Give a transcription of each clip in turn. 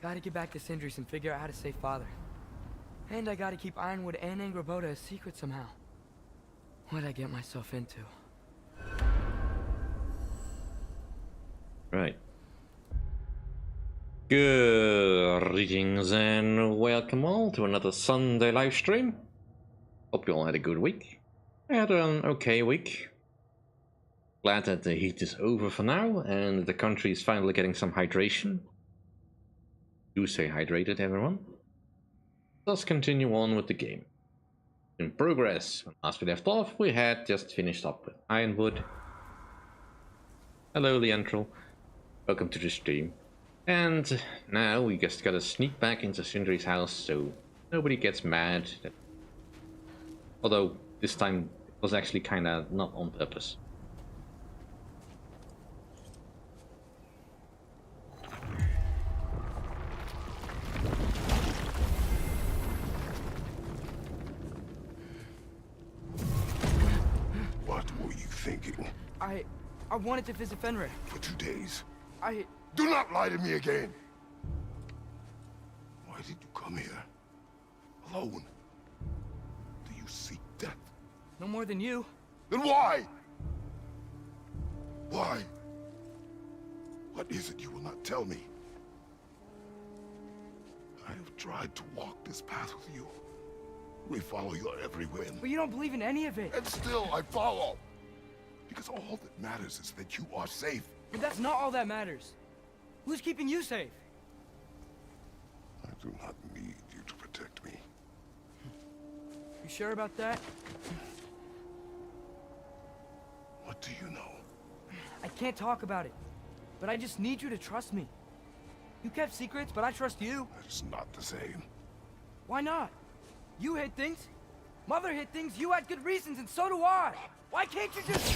Gotta get back to Sindri's and figure out how to save Father. And I gotta keep Ironwood and Angroboda a secret somehow. What'd I get myself into? Right. Greetings and welcome all to another Sunday live stream. Hope you all had a good week. I had an okay week. Glad that the heat is over for now and the country is finally getting some hydration. Do stay hydrated, everyone. Let's continue on with the game. In progress. When last we left off, we had just finished up with Ironwood. Hello, Leandrel. Welcome to the stream. And now we just gotta sneak back into Sindri's house so nobody gets mad. Although this time it was actually kinda not on purpose. What were you thinking? I wanted to visit Fenrir. For 2 days? I... Do not lie to me again! Why did you come here? Alone? Do you seek death? No more than you. Then why? Why? What is it you will not tell me? I have tried to walk this path with you. We follow your every whim. But you don't believe in any of it. And still I follow. Because all that matters is that you are safe. But that's not all that matters. Who's keeping you safe? I do not need you to protect me. You sure about that? What do you know? I can't talk about it. But I just need you to trust me. You kept secrets, but I trust you. That is not the same. Why not? You hid things. Mother hid things. You had good reasons, and so do I. Why can't you just...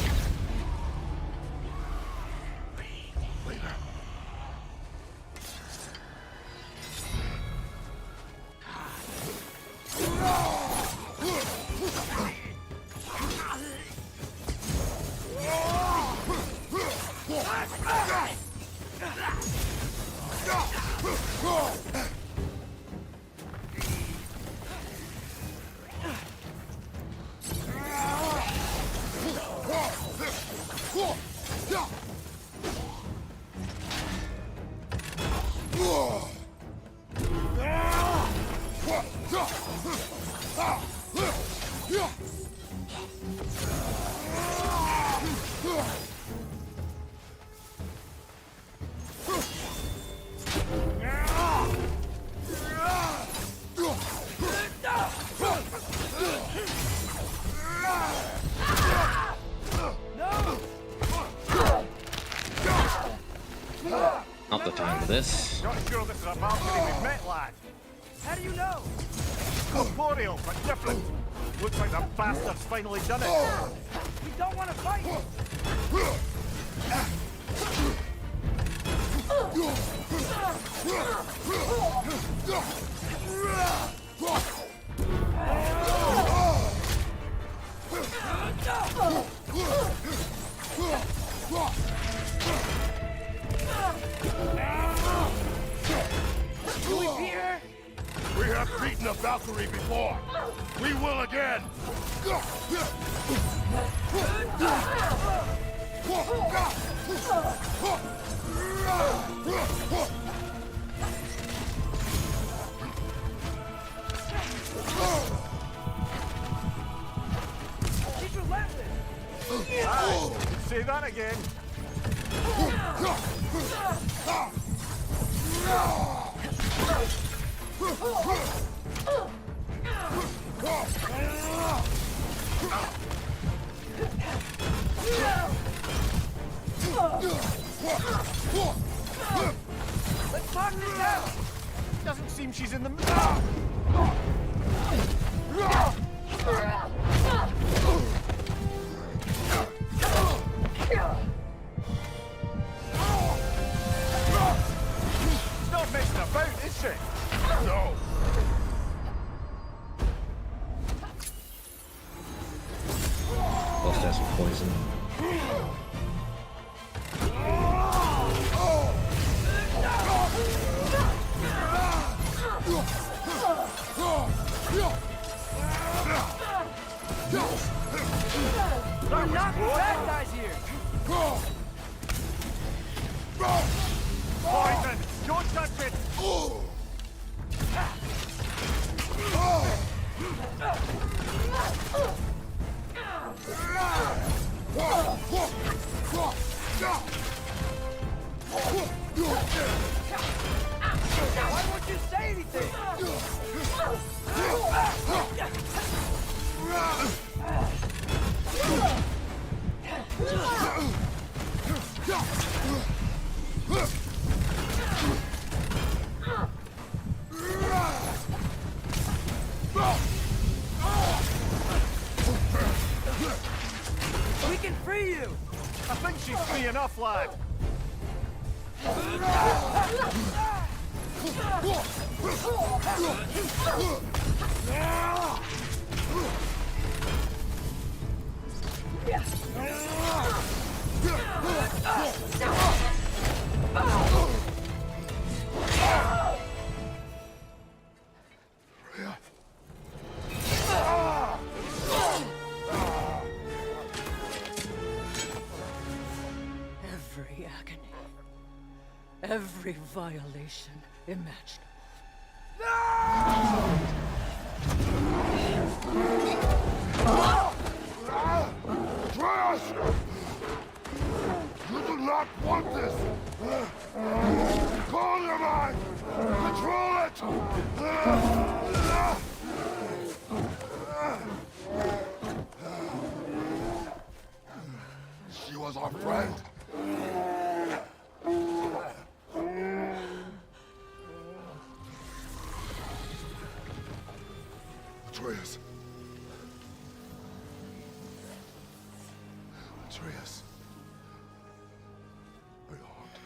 Later. Not the time for this. Not sure this is a balcony we've met, lad. How do you know? Corporeal, but different. Looks like the bastard's finally done it. We don't want to fight. Will we beat her? We have beaten a Valkyrie before. We will again. She's relentless. Say that again. Let's talk this out. Doesn't seem she's in the mood. She's not messing about, is she? No. Lost has some poison. Why won't you say anything? We can free you! I think she's free enough, lad. Every agony, every violation imaginable. Trash! You do not want this! Call your mind! Control it! She was our friend. Atreus. Atreus. Are you harmed?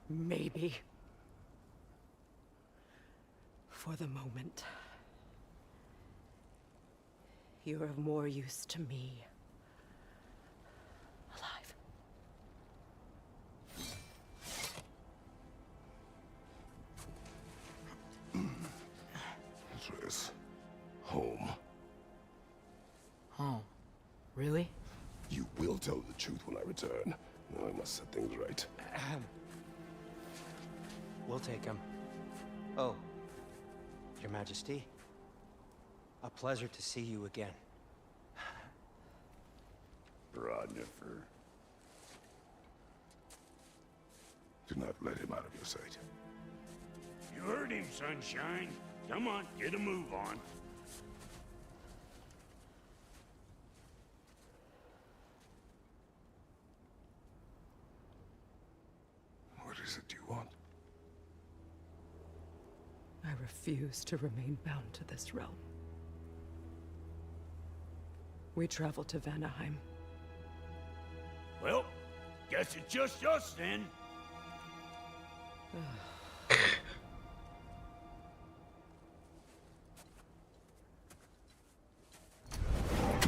Maybe. For the moment. You're of more use to me. Alive. Atreus. Home. Oh, really? You will tell the truth when I return. Now I must set things right. We'll take him. Oh, Your Majesty. A pleasure to see you again. Ragnarök. Do not let him out of your sight. You heard him, Sunshine. Come on, get a move on. What is it you want? I refuse to remain bound to this realm. We travel to Vanaheim. Well, guess it's just us then.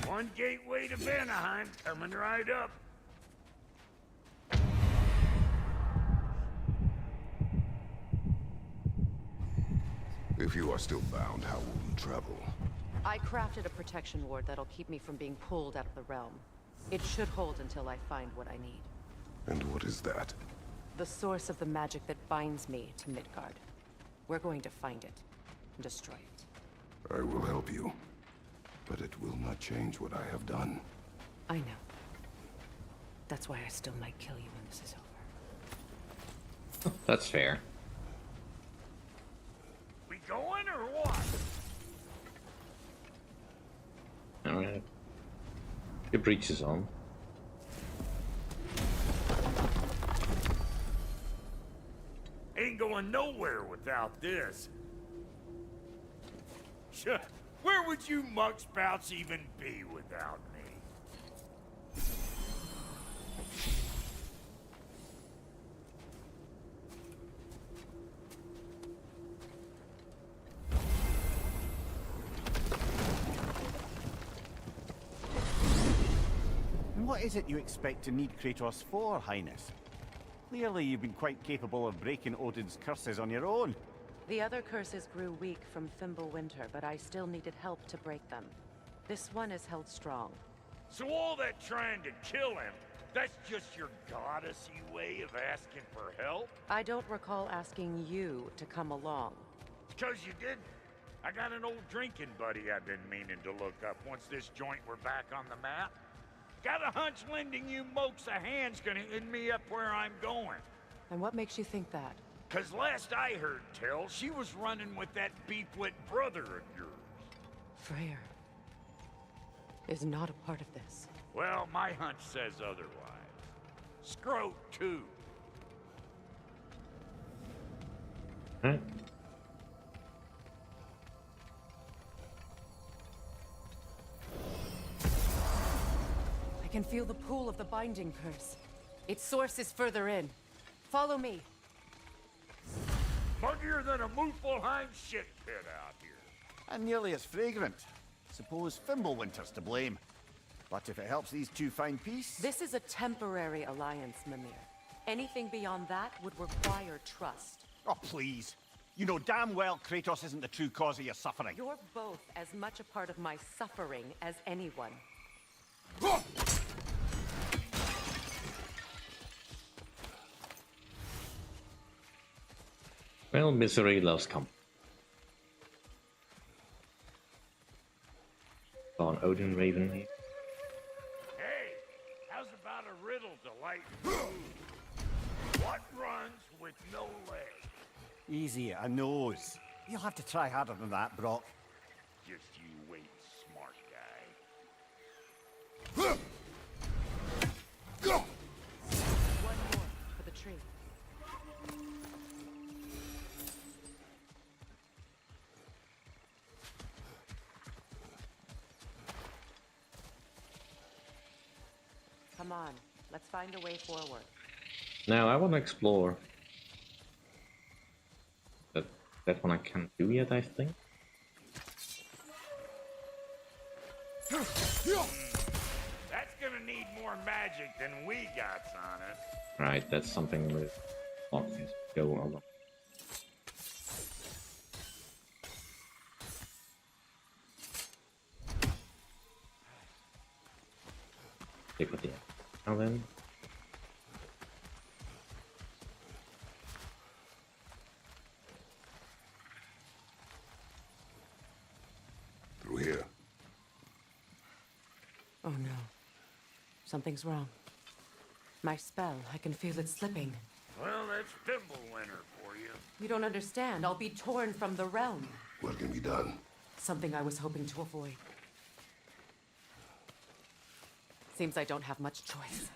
One gateway to Vanaheim coming right up. If you are still bound, how will you travel? I crafted a protection ward that'll keep me from being pulled out of the realm. It should hold until I find what I need. And what is that? The source of the magic that binds me to Midgard. We're going to find it and destroy it. I will help you. But it will not change what I have done. I know. That's why I still might kill you when this is over. That's fair. We going or what? Alright. Your breach is on. Ain't going nowhere without this. Sure. Where would you muckspouts even be without me? What is it you expect to need Kratos for, Highness? Clearly you've been quite capable of breaking Odin's curses on your own. The other curses grew weak from Fimbulwinter, but I still needed help to break them. This one is held strong. So all that trying to kill him, that's just your goddessy way of asking for help? I don't recall asking you to come along. Because you didn't. I got an old drinking buddy I've been meaning to look up once this joint were back on the map. Got a hunch lending you mokes a hand's gonna end me up where I'm going. And what makes you think that? Cause last I heard tell, she was running with that beefwit brother of yours. Freyr is not a part of this. Well, my hunch says otherwise. Scroat, too. Huh? I can feel the pull of the binding curse. Its source is further in. Follow me. Muggier than a Muspelheim shit pit out here. And nearly as fragrant. Suppose Fimbulwinter's to blame. But if it helps these two find peace... This is a temporary alliance, Mimir. Anything beyond that would require trust. Oh, please. You know damn well Kratos isn't the true cause of your suffering. You're both as much a part of my suffering as anyone. Well, misery loves company. On Odin Raven here. Hey, how's about a riddle to lighten the mood? What runs with no legs? Easy, a nose. You'll have to try harder than that, Brock. Just you wait, smart guy. One more for the tree. Come on, let's find a way forward. Now I want to explore. That one I can't do yet, I think. That's gonna need more magic than we got on it. Right, that's something with obvious. Go along. Stick with the now then. Through here. Oh no. Something's wrong. My spell, I can feel it slipping. Well, that's Fimbulwinter for you. You don't understand. I'll be torn from the realm. What can be done? Something I was hoping to avoid. Seems I don't have much choice.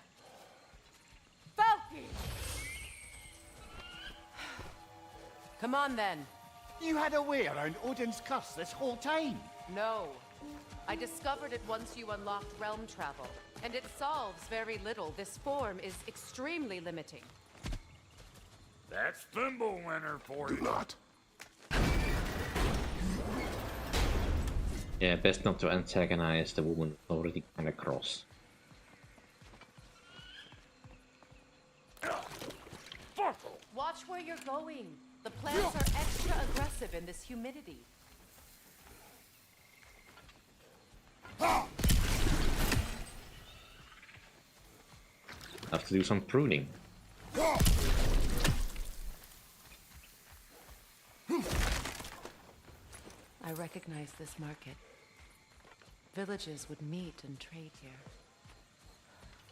Falky! Come on then. You had a way around Odin's curse this whole time. No. I discovered it once you unlocked realm travel, and it solves very little. This form is extremely limiting. That's Fimbulwinter for Do you. not. Yeah, best not to antagonize the woman already kind of cross. Watch where you're going. The plants are extra aggressive in this humidity. Have to do some pruning. I recognize this market. Villages would meet and trade here.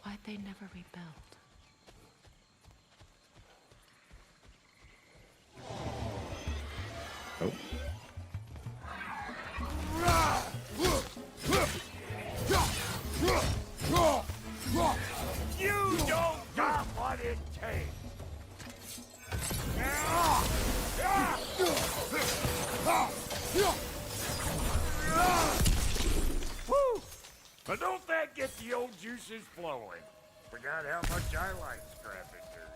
Why'd they never rebuild? Oh. You don't got what it takes. Woo! But don't that get the old juices flowing? Forgot how much I like scrapping dirt.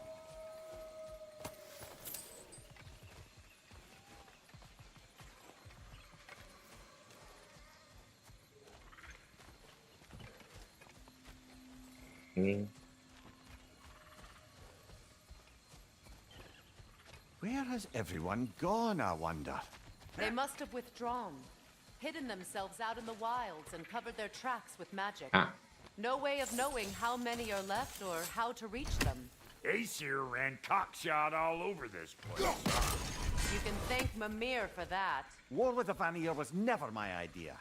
hanging. Where has everyone gone, I wonder? They must have withdrawn, hidden themselves out in the wilds and covered their tracks with magic. Ah, No way of knowing how many are left or how to reach them. Aesir ran cockshot all over this place. You can thank Mimir for that. War with the Vanir was never my idea.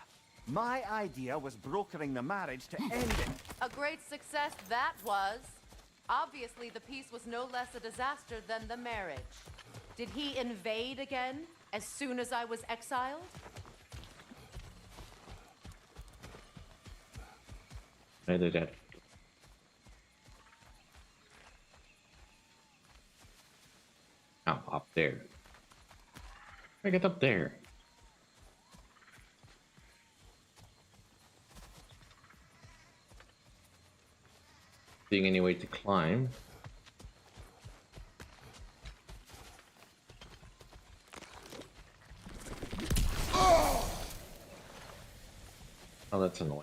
My idea was brokering the marriage to end it. A great success that was. Obviously, the peace was no less a disaster than the marriage. Did he invade again as soon as I was exiled? I do that. Oh, up there. I get up there. Seeing any way to climb. Oh, that's annoying.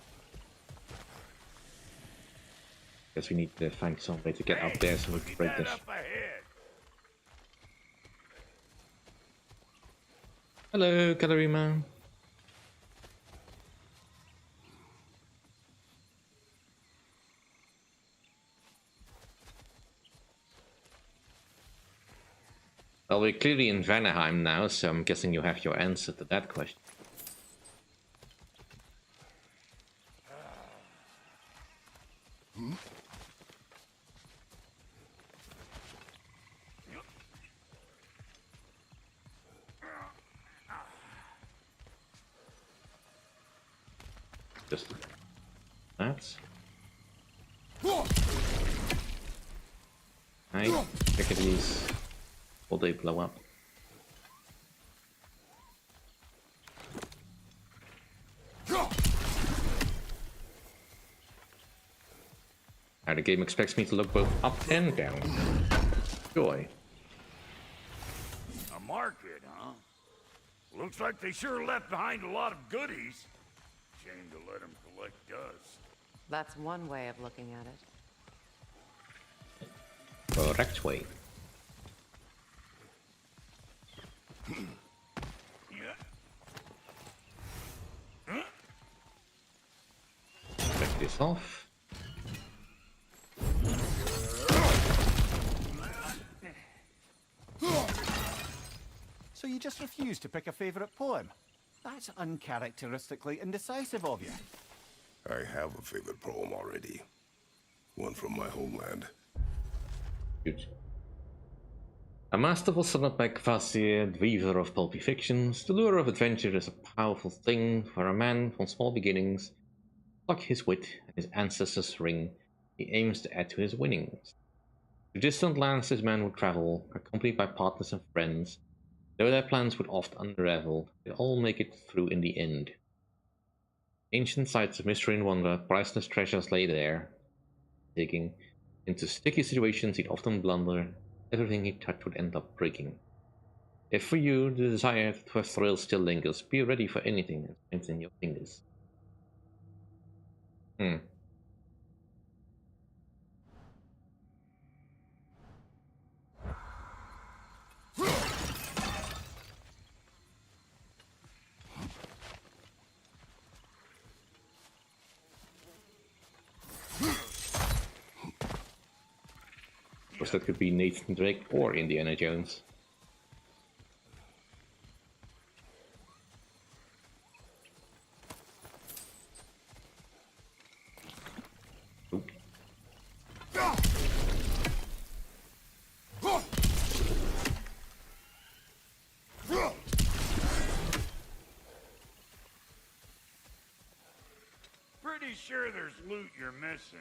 Guess we need to find some way to get up there so we can break this. Up ahead. Hello, Gallery Man. Well, we're clearly in Vanaheim now, so I'm guessing you have your answer to that question. Just that. Hey, look at these. Will they blow up? Now the game expects me to look both up and down. Joy. A market, huh? Looks like they sure left behind a lot of goodies. Shame to let them collect dust. That's one way of looking at it. Correct way. Check this off. So you just refuse to pick a favorite poem? That's uncharacteristically indecisive of you. I have a favorite poem already. One from my homeland. Good. A masterful son of Kvasir, weaver of pulpy fictions, the lure of adventure is a powerful thing for a man from small beginnings. Like his wit and his ancestors' ring, he aims to add to his winnings. To distant lands this man would travel, accompanied by partners and friends. Though their plans would oft unravel, they all make it through in the end. Ancient sites of mystery and wonder, priceless treasures lay there. Digging into sticky situations he'd often blunder, everything he touched would end up breaking. If for you the desire for thrill still lingers, be ready for anything and strengthen your fingers. Of course, that could be Nathan Drake or Indiana Jones. Oop. Pretty sure there's loot you're missing.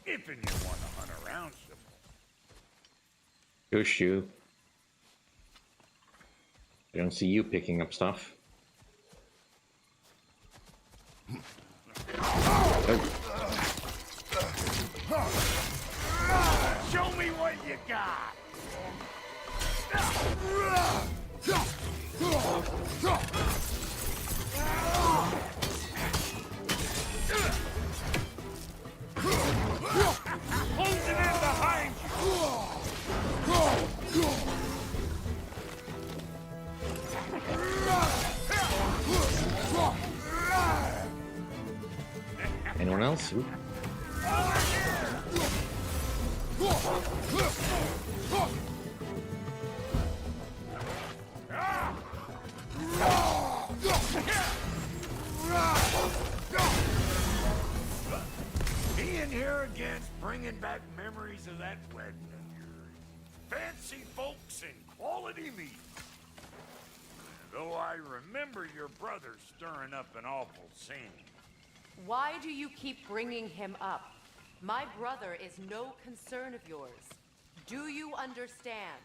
If and you want to hunt around some. Push you. I don't see you picking up stuff. Oh. Show me what you got! Anyone else? Ooh. Being here again, bringing back memories of that wedding of yours. Fancy folks and quality meat. Though I remember your brother stirring up an awful scene. Why do you keep bringing him up? My brother is no concern of yours. Do you understand?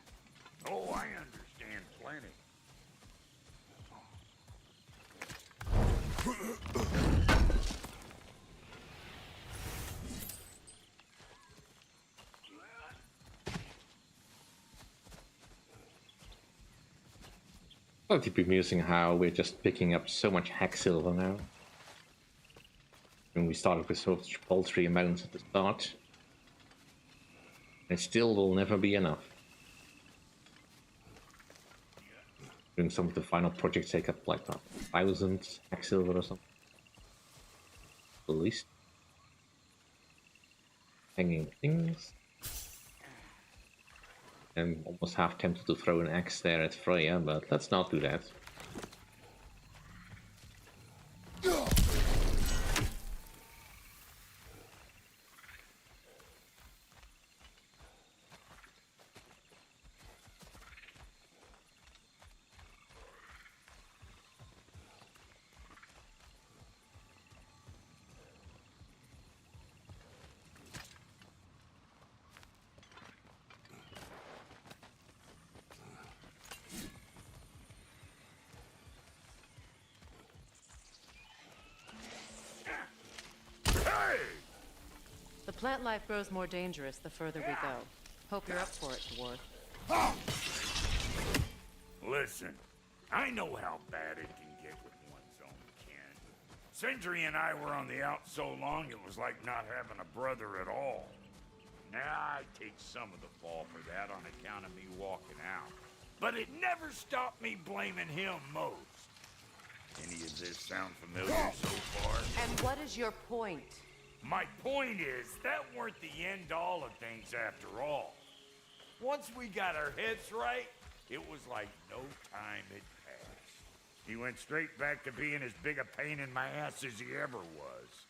Oh, I understand plenty. I keep amusing how we're just picking up so much hack silver now. When we started with such paltry amounts at the start. It still will never be enough. Doing some of the final projects take up like 1,000 hack silver or something. At least. Hanging things. I'm almost half tempted to throw an axe there at Freya, but let's not do that. The plant life grows more dangerous the further we go. Hope you're up for it, dwarf. Listen, I know how bad it can get with one's own kin. Sindri and I were on the out so long it was like not having a brother at all. Now I take some of the fall for that on account of me walking out. But it never stopped me blaming him most. Any of this sound familiar so far? And what is your point? My point is, that weren't the end-all of things after all. Once we got our heads right, it was like no time had passed. He went straight back to being as big a pain in my ass as he ever was.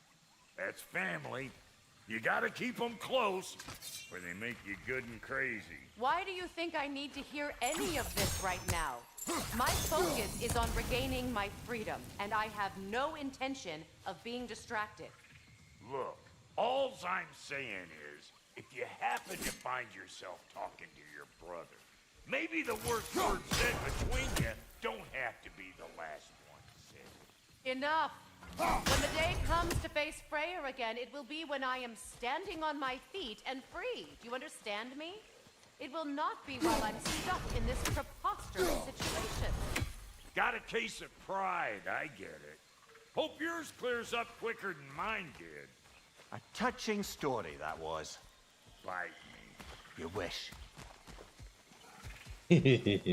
That's family. You gotta keep them close, or they make you good and crazy. Why do you think I need to hear any of this right now? My focus is on regaining my freedom, and I have no intention of being distracted. Look, all I'm saying is, if you happen to find yourself talking to your brother, maybe the worst word said between you don't have to be the last one said. Enough! When the day comes to face Freyr again, it will be when I am standing on my feet and free. Do you understand me? It will not be while I'm stuck in this preposterous situation. Got a case of pride, I get it. Hope yours clears up quicker than mine did. A touching story, that was. Bite me. You wish. I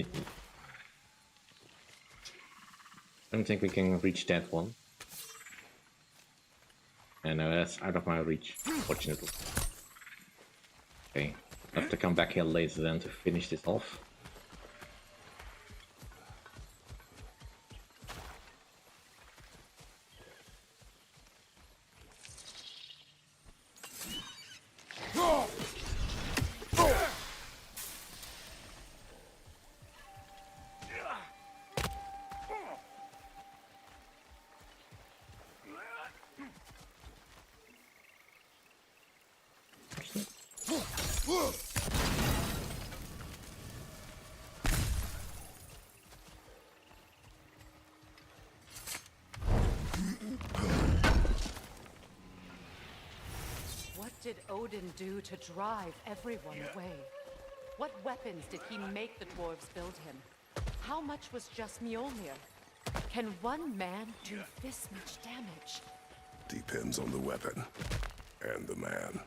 don't think we can reach that one. And that's out of my reach, fortunately. Okay, I'll have to come back here later then to finish this off. What did Odin do to drive everyone away? What weapons did he make the dwarves build him? How much was just Mjolnir? Can one man do this much damage? Depends on the weapon and the man.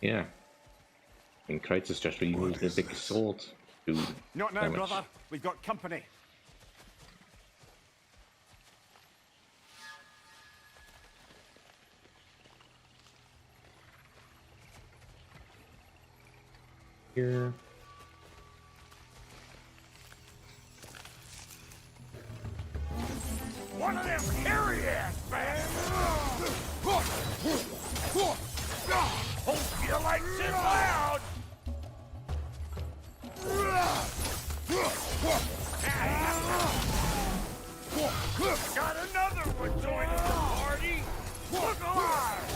Yeah. And Kratos just removed the big sword to Not now, damage. brother. We've got company. Here. One of them hairy ass bastards! Hope you likes it loud! Got another one joining the party! Look alive!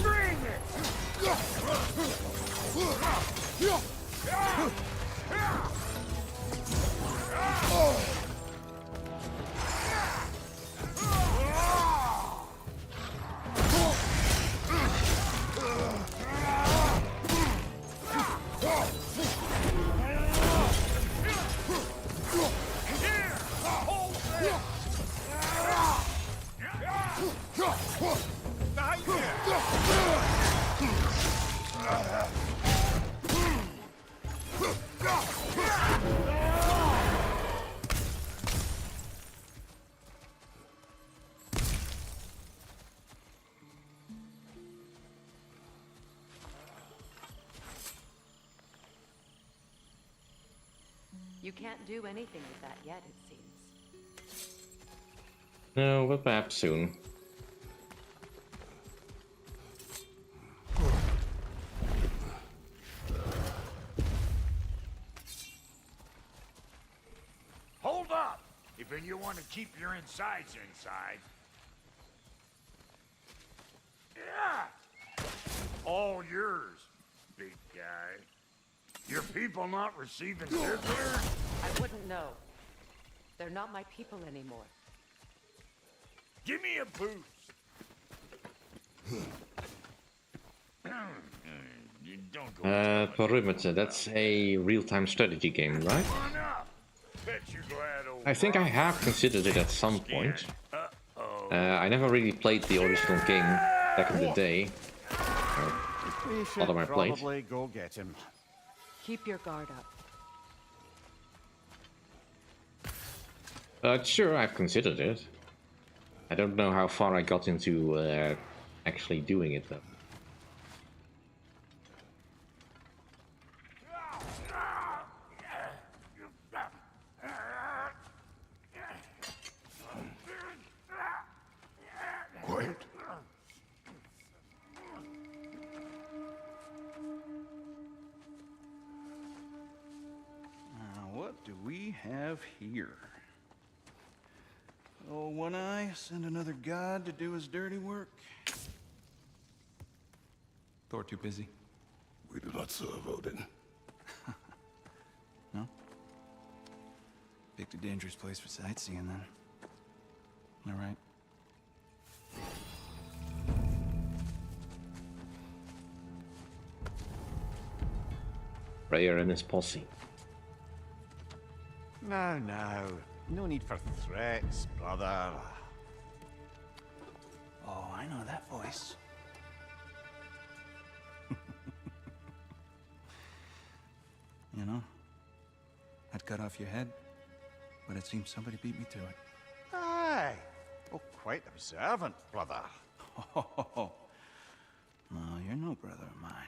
Bring You can't do anything with that yet, it seems. No, but perhaps soon. Hold up! If you want to keep your insides inside. Yeah! All yours, big guy. Your people not receiving visitors? I wouldn't know. They're not my people anymore. Give me a boost. You don't go Perimeter, that's a real-time strategy game, right? on up. Bet you're glad old I think I have considered it at some point. I never really played the original game back in the day. We Lot should of my plays. probably go get him. Keep your guard up. Sure, I've considered it. I don't know how far I got into actually doing it though. Quiet. What do we have here? Oh, One Eye, send another god to do his dirty work. Thor too busy. We do not serve Odin. No? Picked a dangerous place for sightseeing then. All right. Freya and his posse. Now, now. No need for threats, brother. Oh, I know that voice. You know, I'd cut off your head, but it seems somebody beat me to it. Aye. Oh, quite observant, brother. Oh, no, you're no brother of mine.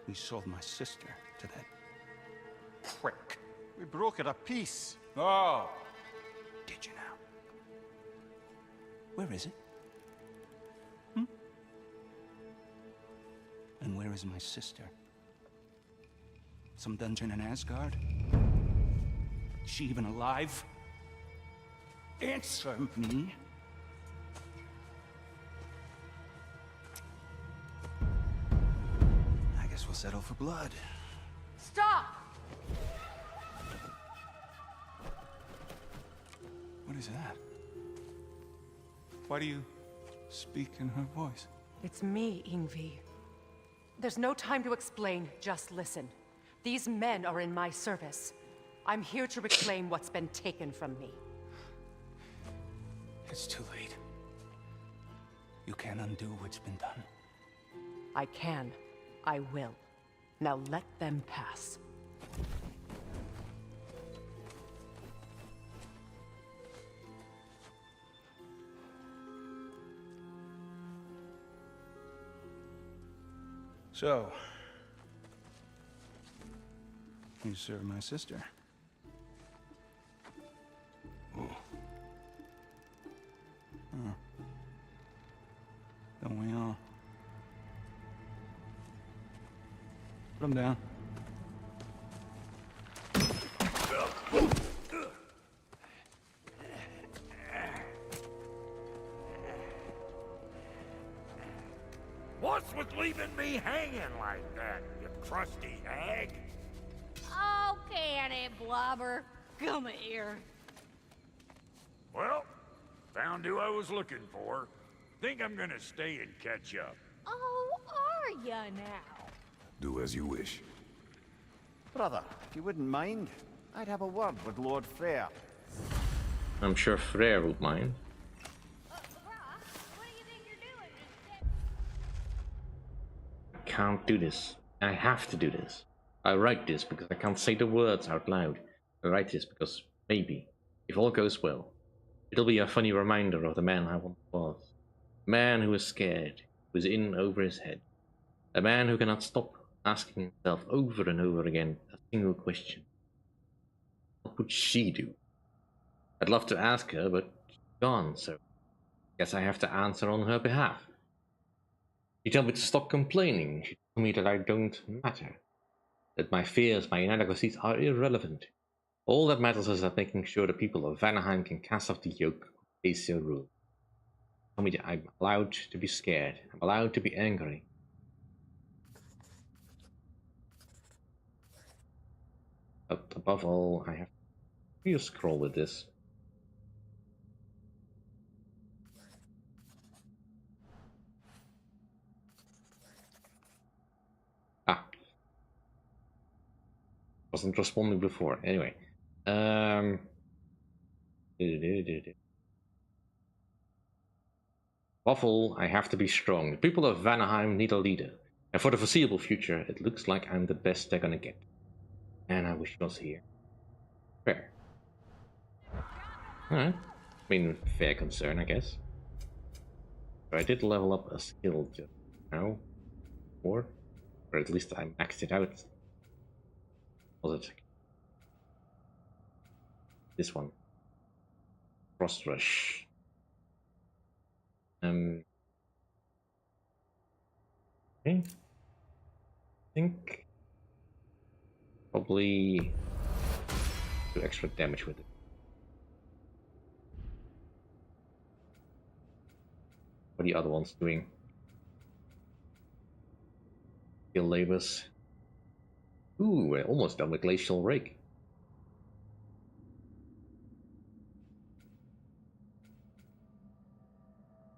We sold my sister to that prick. We broke it a piece. Oh! Did you now? Where is it? And where is my sister? Some dungeon in Asgard? Is she even alive? Answer me. I guess we'll settle for blood. Stop! is that? Why do you speak in her voice? It's me, Ingvi. There's no time to explain, just listen. These men are in my service. I'm here to reclaim what's been taken from me. It's too late. You can't undo what's been done. I can. I will. Now let them pass. So, you serve my sister. Oh. Don't we all? Put him down. What's with leaving me hanging like that, you crusty hag? Oh, can it, Blobber? Come here. Well, found who I was looking for. Think I'm gonna stay and catch up. Oh, are ya now? Do as you wish. Brother, if you wouldn't mind, I'd have a word with Lord Freyr. I'm sure Freyr would mind. Brock, what do you think you're doing? I can't do this. I have to do this. I write this because I can't say the words out loud. I write this because maybe, if all goes well, it'll be a funny reminder of the man I once was. A man who was scared, who was in over his head. A man who cannot stop asking himself over and over again a single question. What would she do? I'd love to ask her, but she's gone, so I guess I have to answer on her behalf. She told me to stop complaining. She told me that I don't matter. That my fears, my inadequacies are irrelevant. All that matters is that making sure the people of Vanaheim can cast off the yoke of Aesir rule. Tell me that I'm allowed to be scared. I'm allowed to be angry. But above all, I have to scroll with this. Wasn't responding before. Anyway. Waffle, I have to be strong. The people of Vanaheim need a leader. And for the foreseeable future, it looks like I'm the best they're gonna get. And I wish I was here. Fair. Alright. I mean, fair concern, I guess. But I did level up a skill just now. Or at least I maxed it out. Was it this one? Frost Rush. Okay. I think probably do extra damage with it. What are the other ones doing? Skill labors. Ooh, we're almost done with Glacial Rake.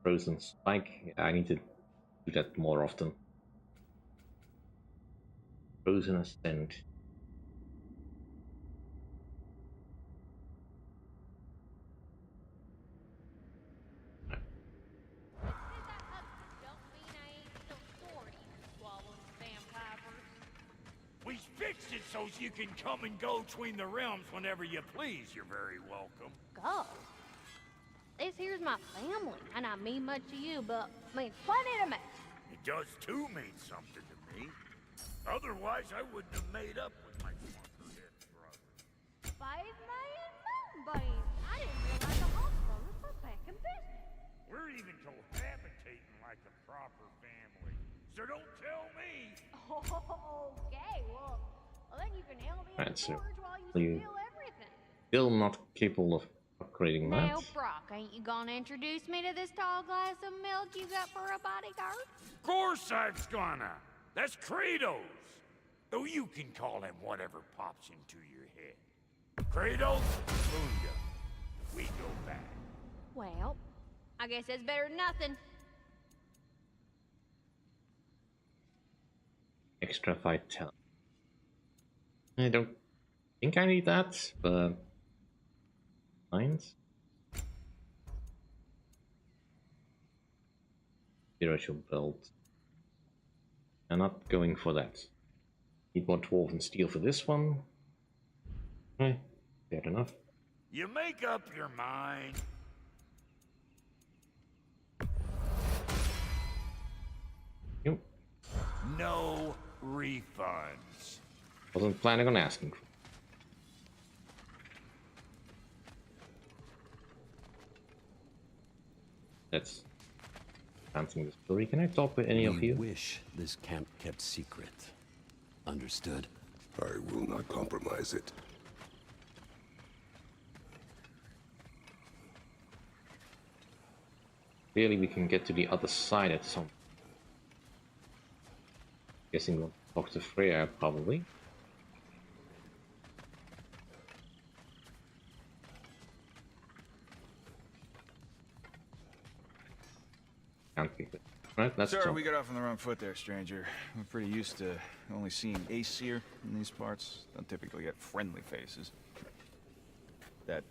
Frozen Spike. I need to do that more often. Frozen Ascent. We fixed it so you can come and go between the realms whenever you please. You're very welcome. Go. This here's my family, and I mean much to you, but means plenty to me. It does too mean something to me. Otherwise, I wouldn't have made up with my fucker-head brother. 5 million moonbeams. I didn't realize the Hawk brothers were back in business. We're even cohabitating like a proper family. So don't tell me. Okay, well then you can help me in Right, the so forge while you you steal everything. still not capable of upgrading that. Now, Brock, ain't you gonna introduce me to this tall glass of milk you got for a bodyguard? Of course I was gonna. That's Kratos. Though you can call him whatever pops into your head. Kratos Bunga. we go back. Well, I guess that's better than nothing. Extra vitality. I don't think I need that, but mines. Spiritual build. I'm not going for that. Need more dwarven steel for this one. Fair enough. You make up your mind. Yep. No refunds. Wasn't planning on asking for. That's advancing the story. Can I talk with any of you? Wish this camp kept secret. Understood? I will not compromise it. Clearly we can get to the other side at some. Guessing we'll talk to Freya probably. Can't pick it. Right, let's Sorry, talk. we got off on the wrong foot there, stranger. We're pretty used to only seeing Aesir in these parts. Don't typically get friendly faces. That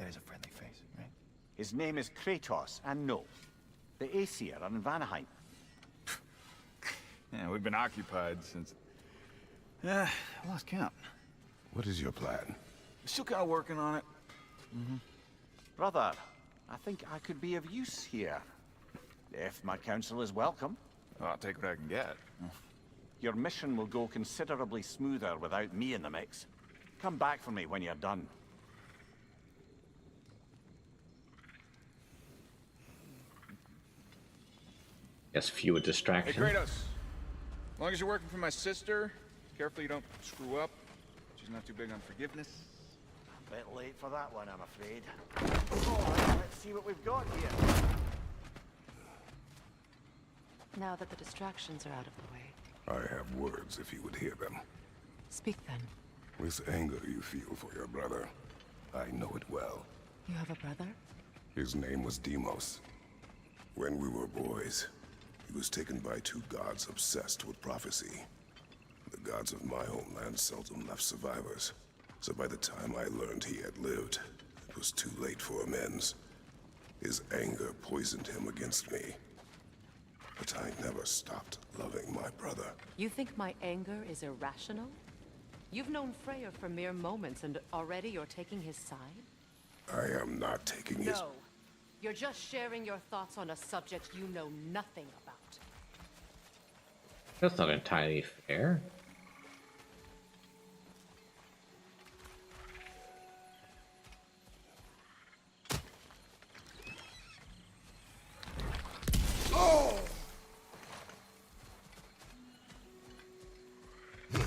is a friendly face, right? His name is Kratos, and no, the Aesir are in Vanaheim. Yeah, we've been occupied since... I lost count. What is your plan? We're still kind of working on it. Brother, I think I could be of use here. If my counsel is welcome. Oh, I'll take what I can get. Your mission will go considerably smoother without me in the mix. Come back for me when you're done. Yes, fewer Hey, distractions. Kratos. As long as you're working for my sister, careful you don't screw up. She's not too big on forgiveness. A bit late for that one, I'm afraid. Alright, let's see what we've got here. Now that the distractions are out of the way, I have words if you would hear them. speak then. This anger you feel for your brother, I know it well. You have a brother? His name was Deimos. When we were boys, he was taken by two gods obsessed with prophecy. The gods of my homeland seldom left survivors, so by the time I learned he had lived, it was too late for amends. His anger poisoned him against me. But I never stopped loving my brother. You think my anger is irrational? You've known Freyr for mere moments, and already you're taking his side? I am not taking his... No. You're just sharing your thoughts on a subject you know nothing about. That's not entirely fair.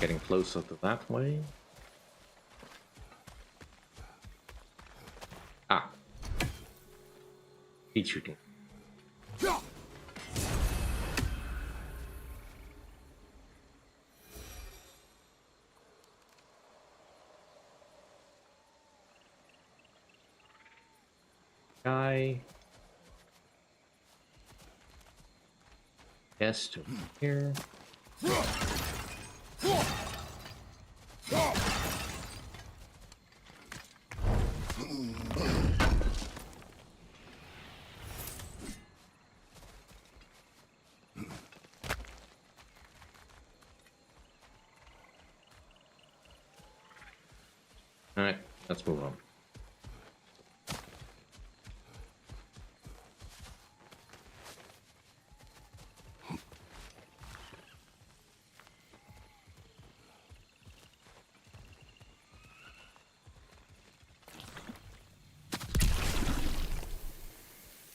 Getting closer to that way. Ah. Heat shooting. Guy. Yes, to here. Alright, let's move on.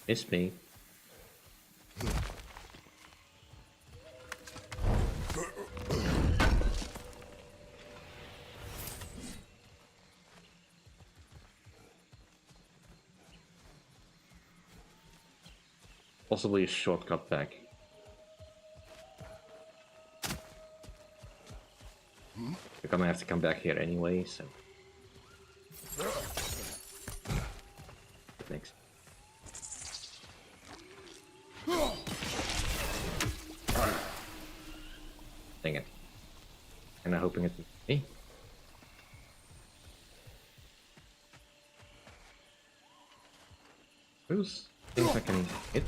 It's me. Possibly a shortcut back. We're gonna have to come back here anyway, so... hoping it would be me. Those things I can hit.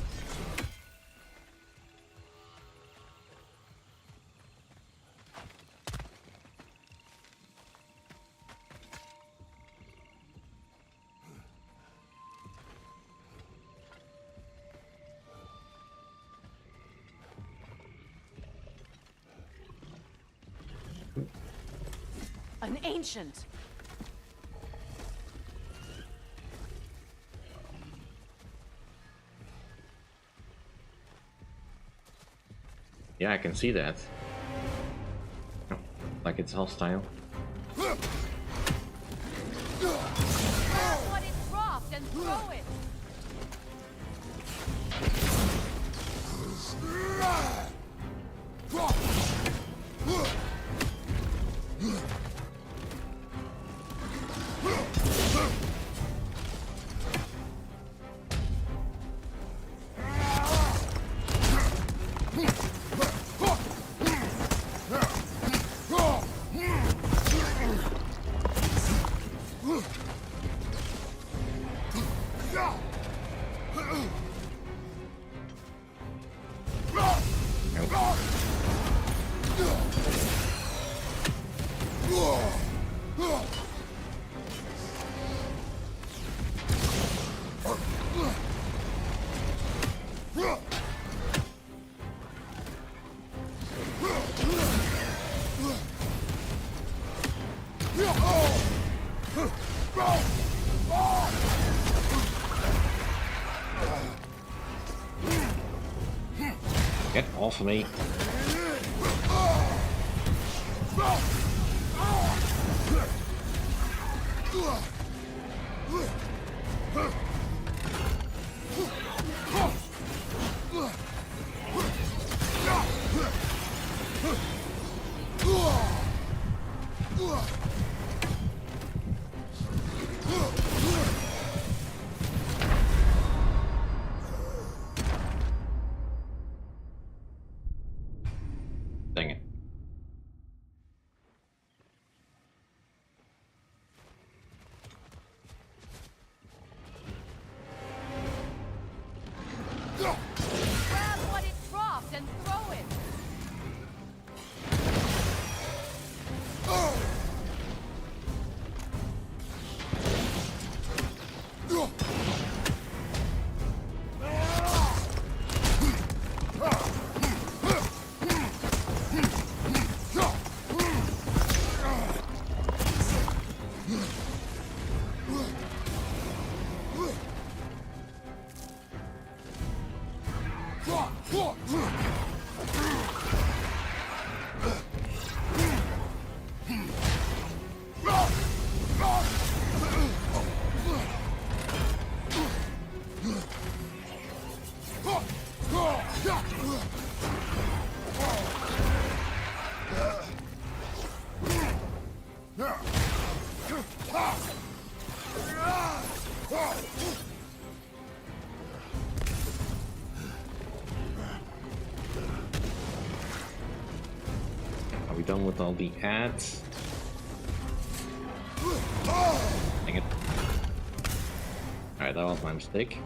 An ancient. Yeah, I can see that. Oh, like it's hostile. Grab what it dropped and throw it. Get off of me. Dang it. Grab what it dropped and throw it. Are we done with all the ads? Dang it. Alright, that was my mistake.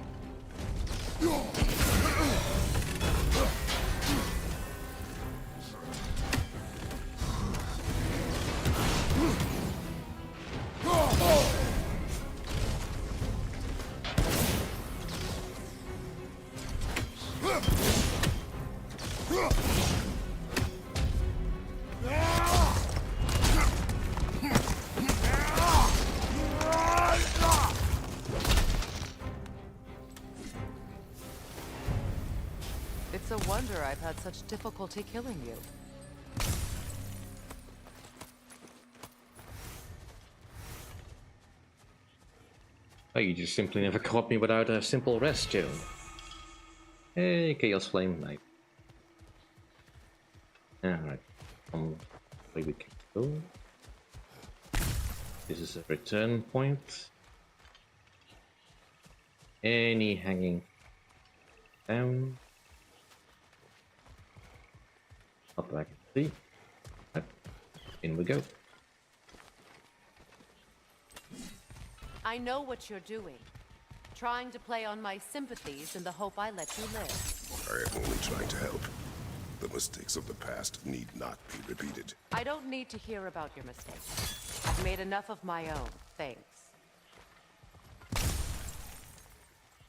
It's a wonder I've had such difficulty killing you. Oh, you just simply never caught me without a simple rest, Joe. Hey, Chaos Flame Knight. Alright, way we can go. This is a return point. Any hanging down? Not that I can see. Right. In we go. I know what you're doing. Trying to play on my sympathies in the hope I let you live. I am only trying to help. The mistakes of the past need not be repeated. I don't need to hear about your mistakes. I've made enough of my own, thanks.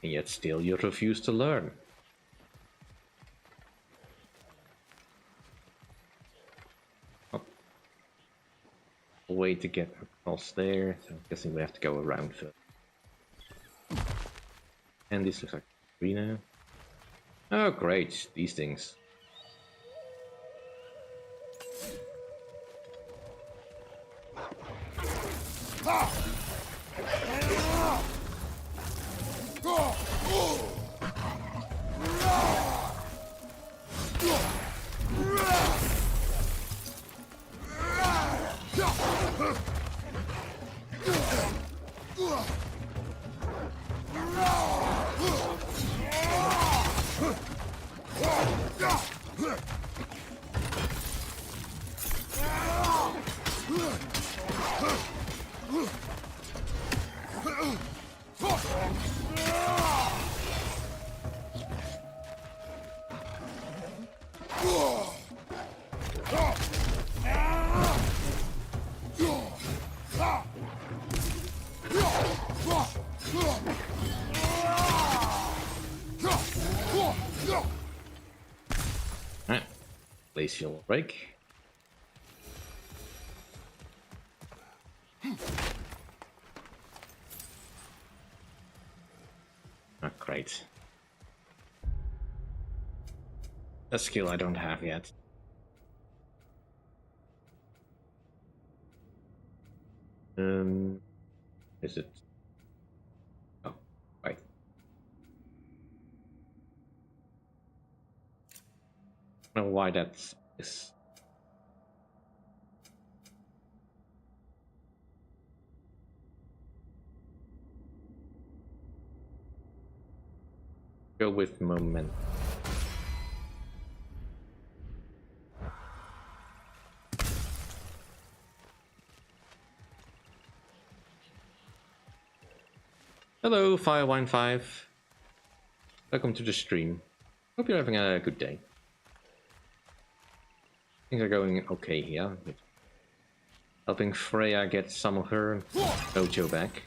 And yet still you refuse to learn. Oh. Way to get across there, so I'm guessing we have to go around first. And this looks like arena. Oh great, these things. Glacial break. Oh, great. A skill I don't have yet. Is it? Oh, right. I don't know why that's is. Go with momentum. Hello, 515. Welcome to the stream. Hope you're having a good day. Things are going okay here. Helping Freya get some of her dojo back.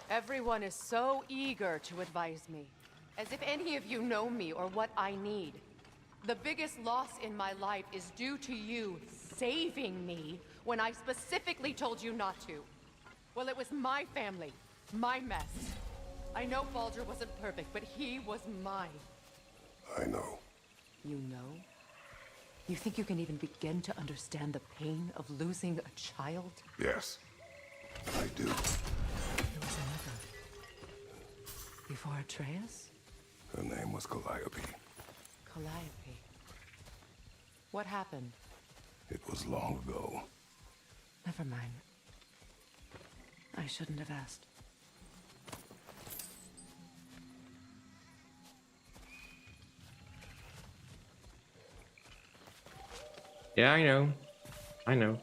Everyone is so eager to advise me, as if any of you know me or what I need. The biggest loss in my life is due to you saving me when I specifically told you not to. Well, it was my family, my mess. I know Baldur wasn't perfect, but he was mine. I know. You know? You think you can even begin to understand the pain of losing a child? Yes, I do. There was another. Before Atreus? Her name was Calliope. Calliope. What happened? It was long ago. Never mind. I shouldn't have asked. Yeah, I know. I know.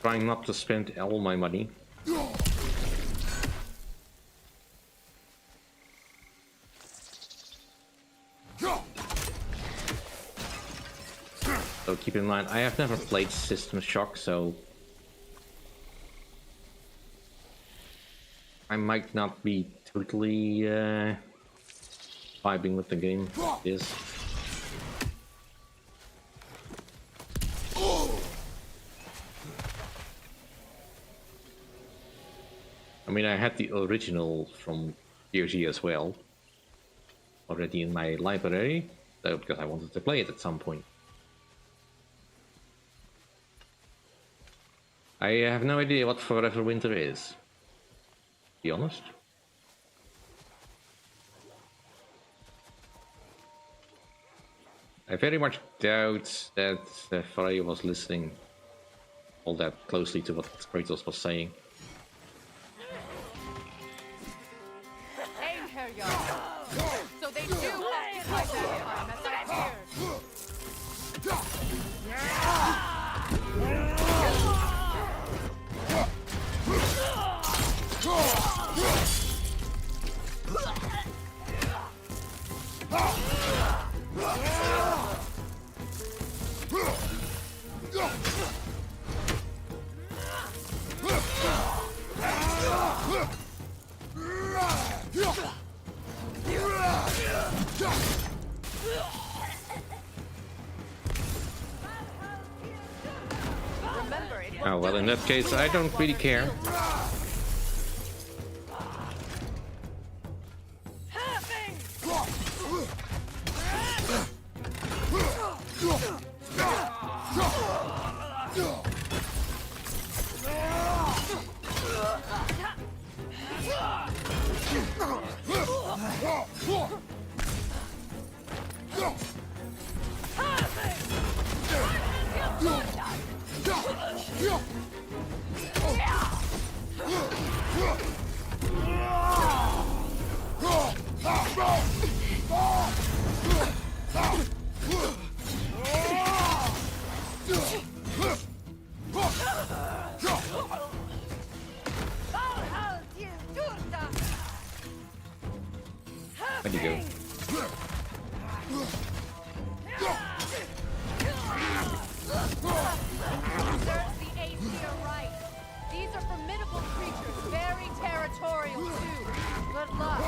Trying not to spend all my money. So keep in mind, I have never played System Shock, so I might not be totally vibing with the game. It is. I mean, I had the original from DOG as well, already in my library, so because I wanted to play it at some point. I have no idea what Forever Winter is, to be honest. I very much doubt that Freya was listening all that closely to what Kratos was saying. So they do have Oh, well, in that case, I don't really care. Where'd you go? Serves the Aesir right. These are formidable creatures, very territorial too. Good luck.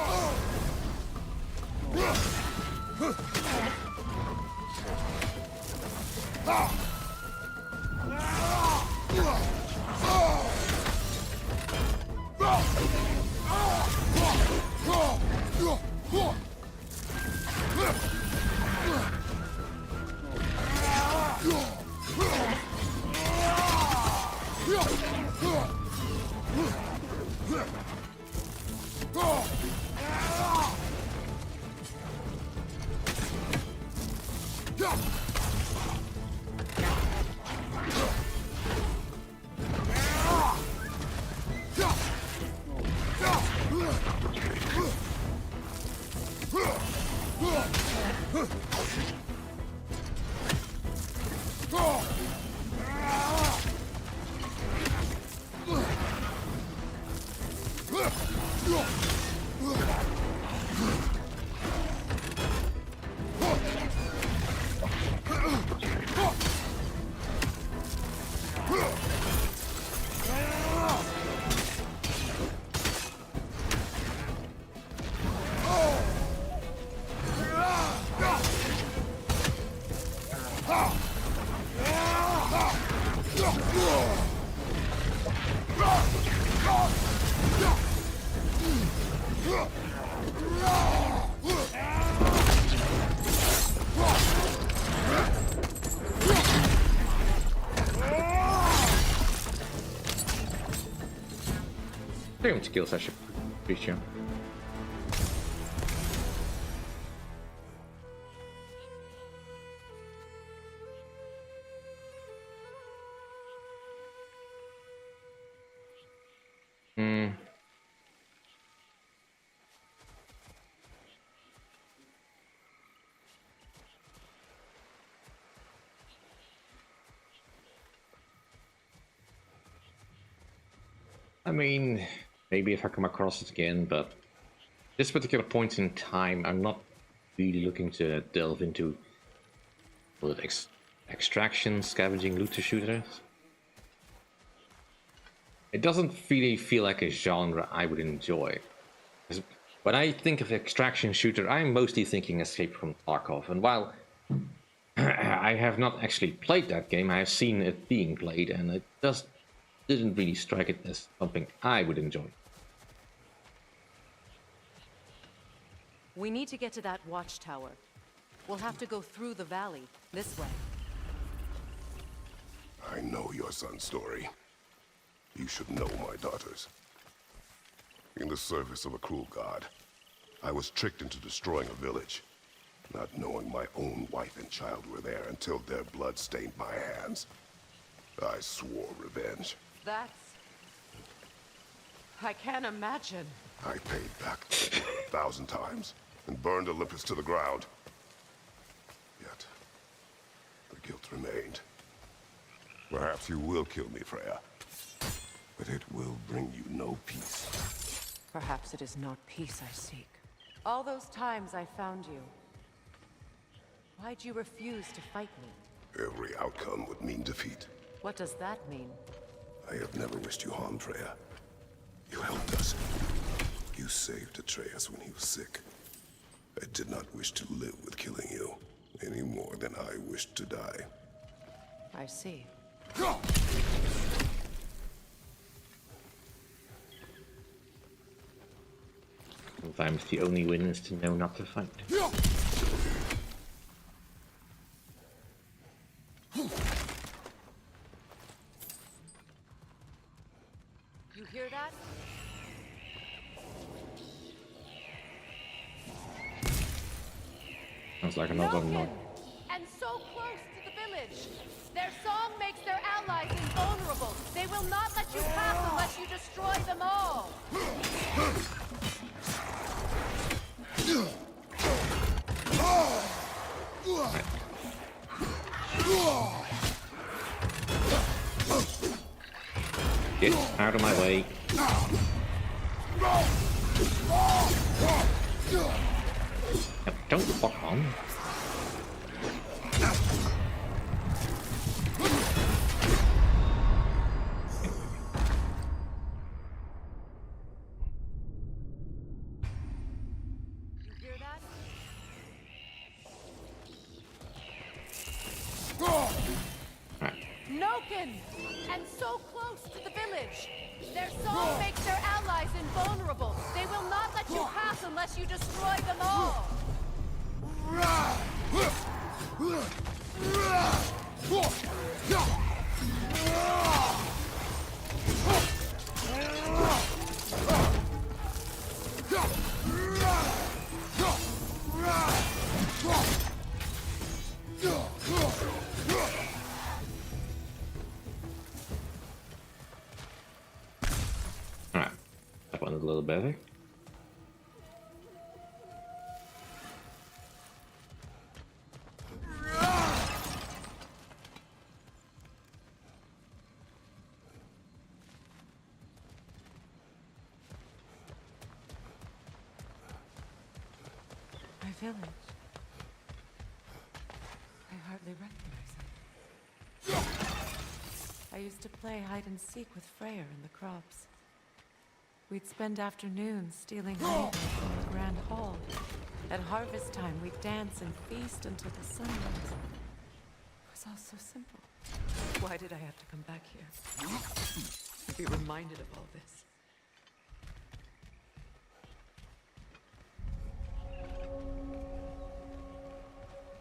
Different skills I should reach you. I mean, maybe if I come across it again, but this particular point in time, I'm not really looking to delve into extraction, scavenging, looter shooters. It doesn't really feel like a genre I would enjoy. When I think of extraction shooter, I'm mostly thinking Escape from Tarkov, and while I have not actually played that game, I have seen it being played, and it didn't really strike it as something I would enjoy. We need to get to that watchtower. We'll have to go through the valley, this way. I know your son's story. You should know my daughter's. In the service of a cruel god, I was tricked into destroying a village, not knowing my own wife and child were there until their blood stained my hands. I swore revenge. That's... I can't imagine. I paid back 1,000 times and burned Olympus to the ground. Yet, the guilt remained. Perhaps you will kill me, Freya, but it will bring you no peace. Perhaps it is not peace I seek. All those times I found you, why'd you refuse to fight me? Every outcome would mean defeat. What does that mean? I have never wished you harm, Freya. You helped us. You You saved Atreus when he was sick. I did not wish to live with killing you, any more than I wished to die. I see. Sometimes the only win is to know not to fight. You hear that? Sounds like another noise. And so close to the village. Their song makes their allies invulnerable. They will not let you pass unless you destroy them all. Get out of my way. Don't fuck on. And so close to the village. Their song makes their allies invulnerable. They will not let you pass unless you destroy them all. Alright, that one's a little better. My village. I hardly recognize it. I used to play hide and seek with Freyr in the crops. We'd spend afternoons stealing honey from the grand hall. At harvest time, we'd dance and feast until the sun rose. It was all so simple. Why did I have to come back here? To be reminded of all this.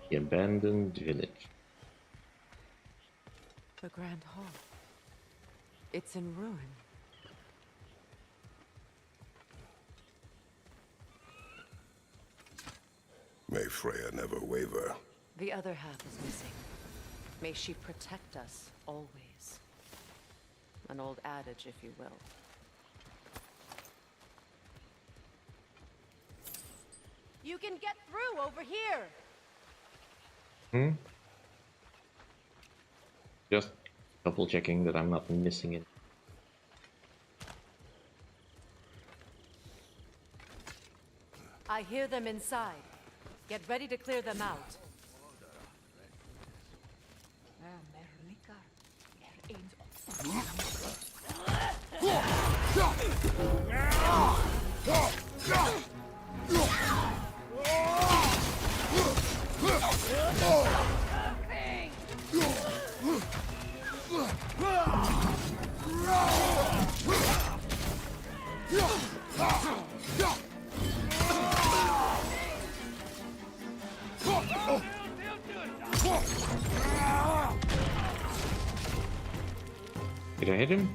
The abandoned village. The grand hall. It's in ruin. May Freya never waver. The other half is missing. May she protect us always. An old adage, if you will. You can get through over here! Just double checking that I'm not missing it. I hear them inside. Get ready to clear them out. Did I hit him?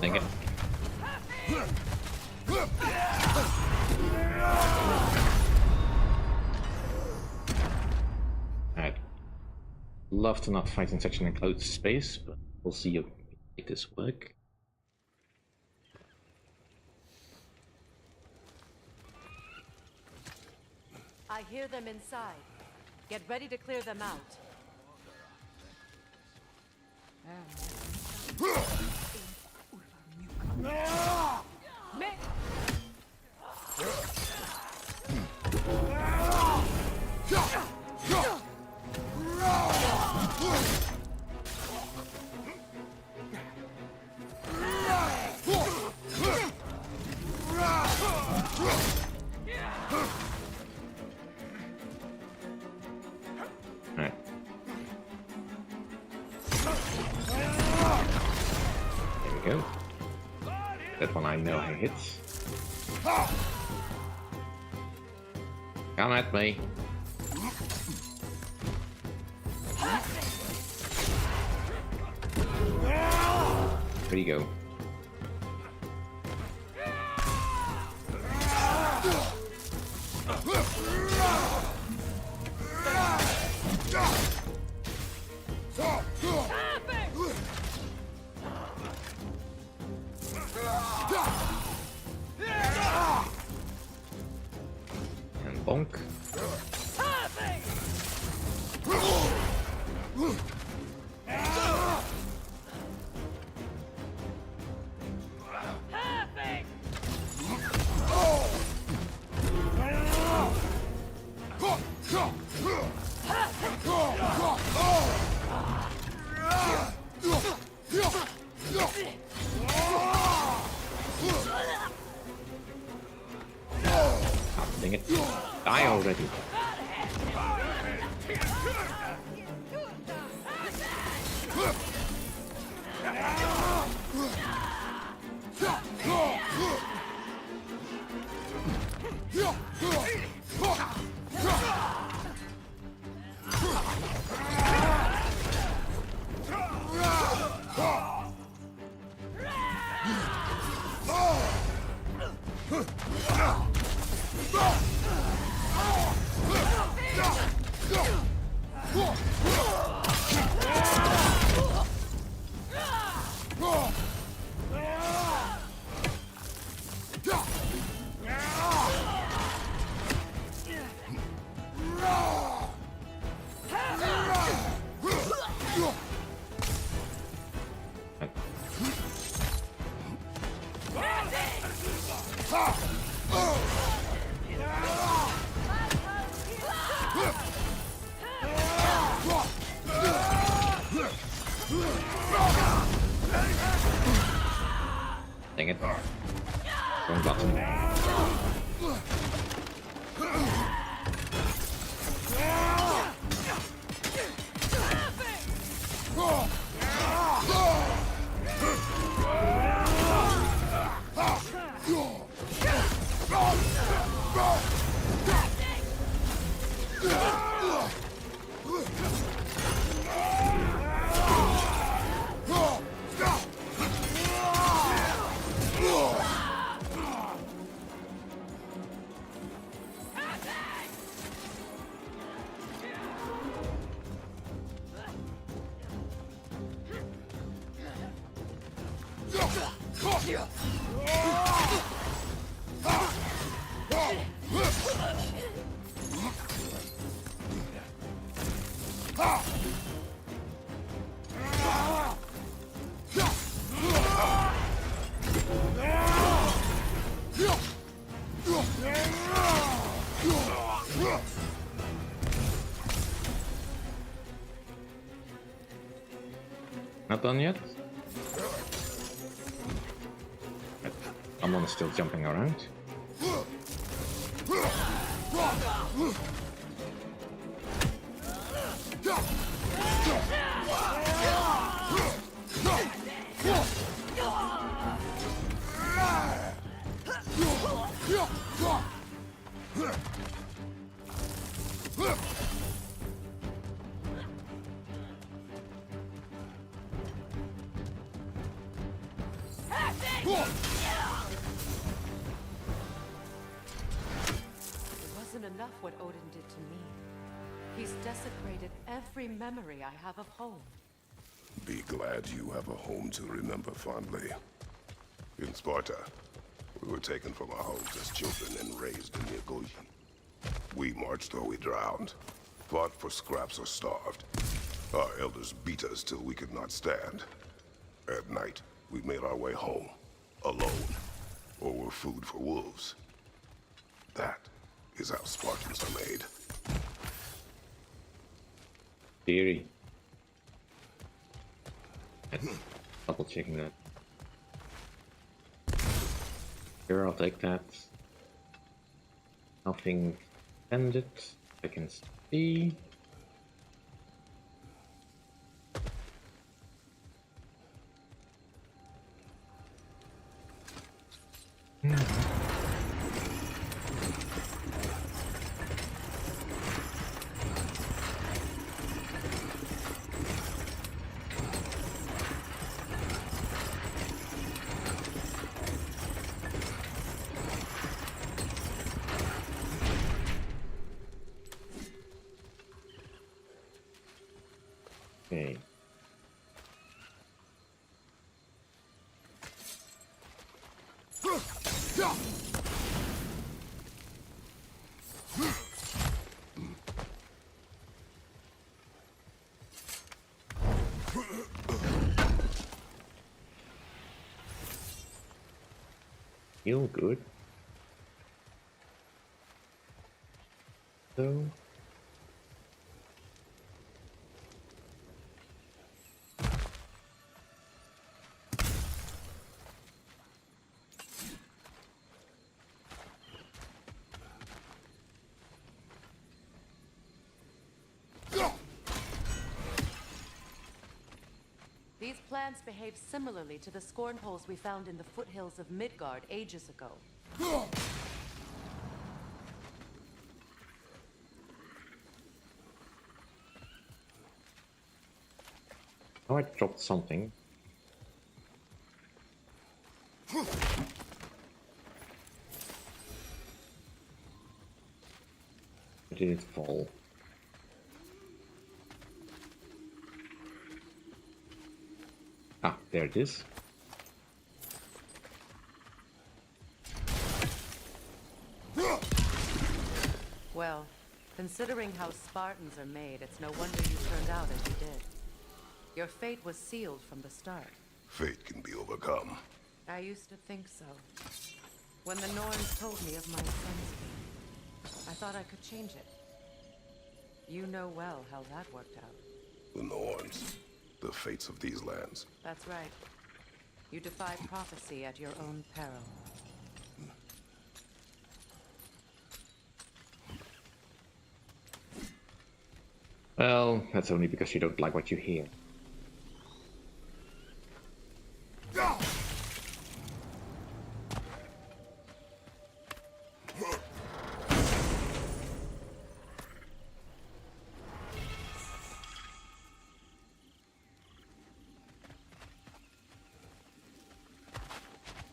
Dang it. I'd love to not fight in such an enclosed space, but we'll see if we make this work. I hear them inside. Get ready to clear them out. Alright. There we go. That one I know how hits. Come at me. Where'd you go? And bonk. Dang it. Die already. Dang it. Wrong button. Not done yet? Someone's still jumping around. Enough what Odin did to me. He's desecrated every memory I have of home. Be glad you have a home to remember fondly. In Sparta, we were taken from our homes as children and raised in the Agogi. We marched or we drowned, fought for scraps or starved. Our elders beat us till we could not stand. At night, we made our way home, alone, or were food for wolves. That is how Spartans are made. Theory. Double checking that. Here, I'll take that. Nothing ended. I can see. Okay. Feel good. So These plants behave similarly to the scorn poles we found in the foothills of Midgard ages ago. oh, I dropped something. Where did it fall? Ah, there it is. Well, considering how Spartans are made, it's no wonder you turned out as you did. Your fate was sealed from the start. Fate can be overcome. I used to think so. When the Norns told me of my son's fate, I thought I could change it. You know well how that worked out. The Norns. The fates of these lands. That's right. You defied prophecy at your own peril. Well, that's only because you don't like what you hear.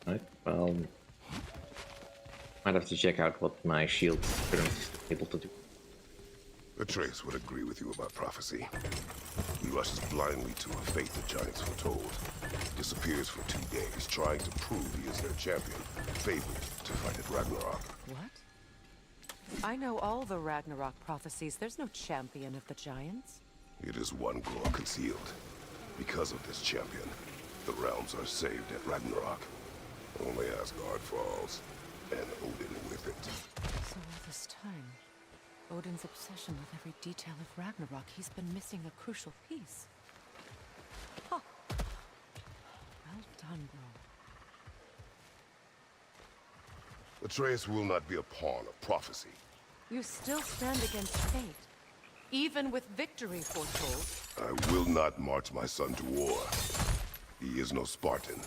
Right, well, might have to check out what my shield currently is able to do. Atreus would agree with you about prophecy. He rushes blindly to a fate the giants foretold. Disappears for 2 days, trying to prove he is their champion, favored to fight at Ragnarok. What? I know all the Ragnarok prophecies. There's no champion of the giants. It is one glow concealed. Because of this champion, the realms are saved at Ragnarok. Only Asgard falls, and Odin with it. So all this time, Odin's obsession with every detail of Ragnarok, he's been missing a crucial piece. Huh. sun grow. Atreus will not be a pawn of prophecy. You still stand against fate, even with victory foretold. I will not march my son to war. He is no Spartan.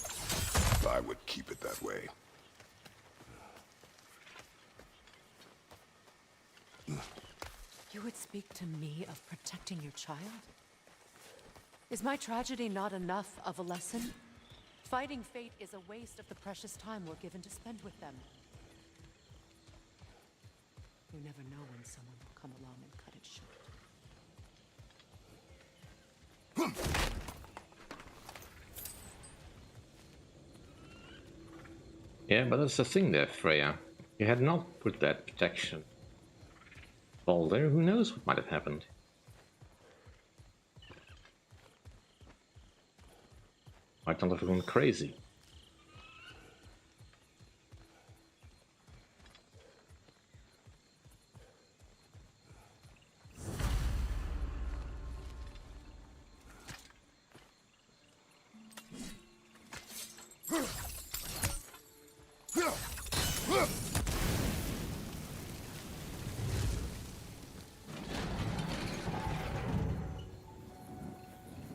I would keep it that way. You would speak to me of protecting your child? Is my tragedy not enough of a lesson? Fighting fate is a waste of the precious time we're given to spend with them. You never know when someone will come along and cut it short. Yeah, but that's the thing there, Freya. You had not put that protection ball there, who knows what might have happened. Might not have gone crazy.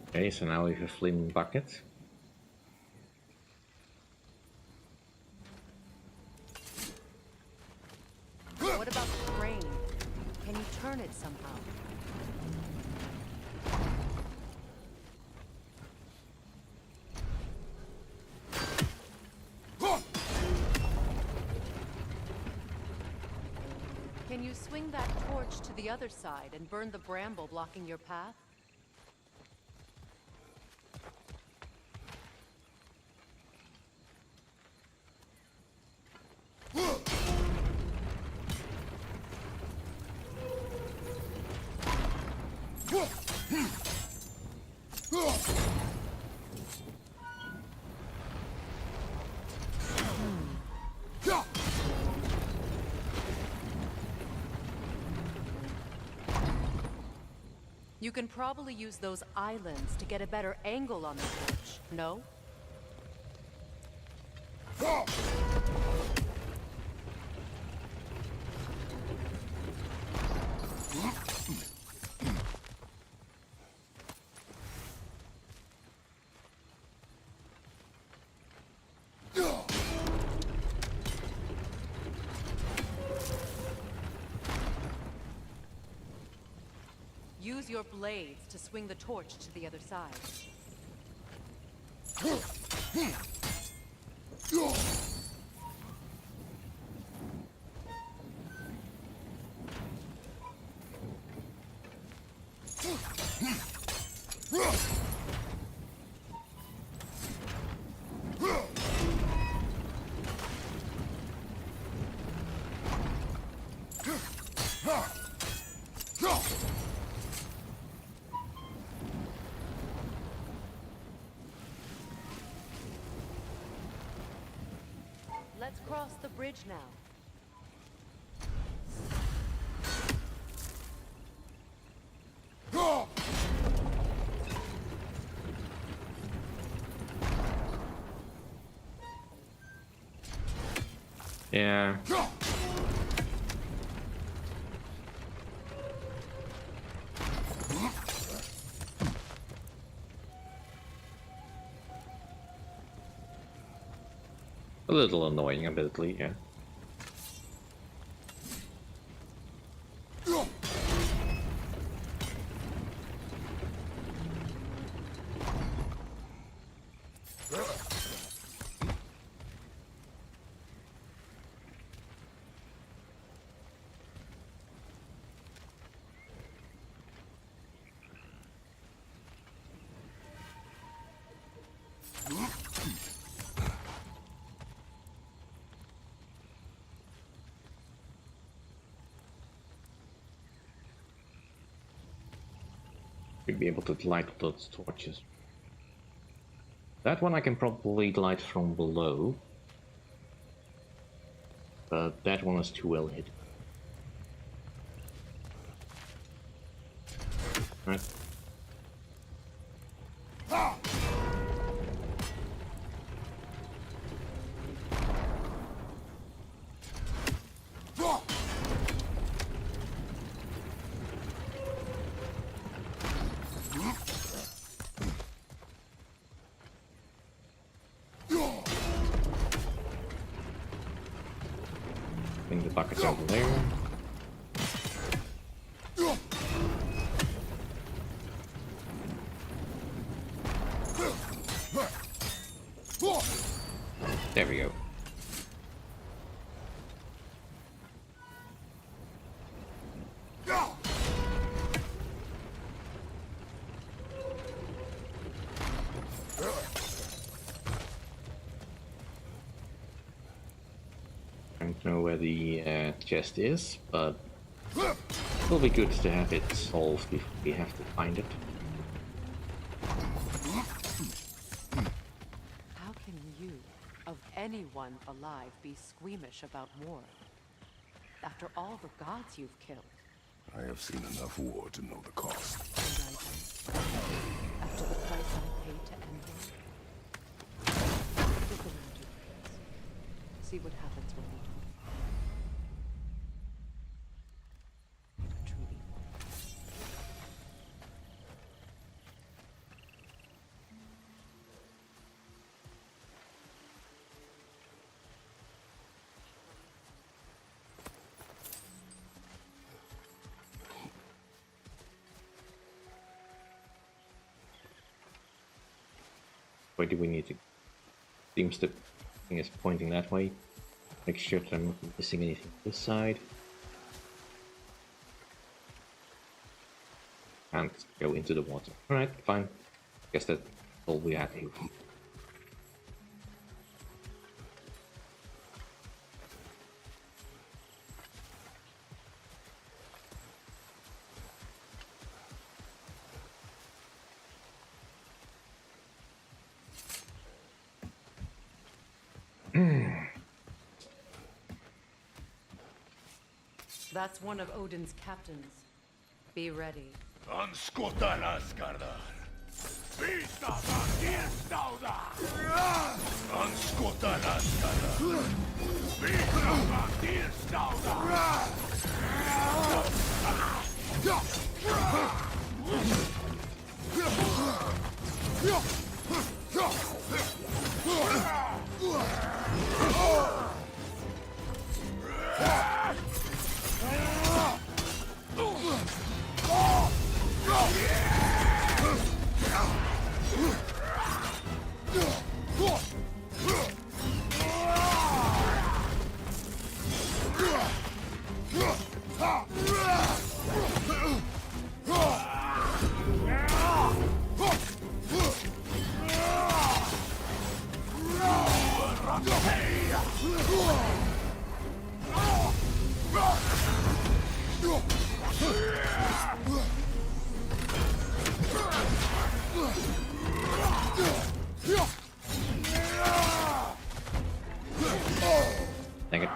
Okay, so now we have a flaming bucket. What about the crane? Can you turn it somehow? Can you swing that torch to the other side and burn the bramble blocking your path? You can probably use those islands to get a better angle on the torch, no? Use your blades to swing the torch to the other side. Let's cross the bridge now. Yeah. A little annoying, admittedly, yeah. Be able to light those torches. That one I can probably light from below, but that one is too well hidden. Right. That's over there. There we go. I don't know where the chest is, but it'll be good to have it solved if we have to find it. How can you, of anyone alive, be squeamish about war? After all the gods you've killed. I have seen enough war to know the cost. And I do. After the price I paid to end them. Look around you, please. See what happens when we don't. Truly. Where do we need to? Seems the thing is pointing that way. Make sure that I'm not missing anything this side. And go into the water. Alright, fine. Guess that's all we had here. That's one of Odin's captains. Be ready. Anskotarna skardar. Vista vakirstauda. Anskotarna skardar. Vista vakirstauda. Dang it.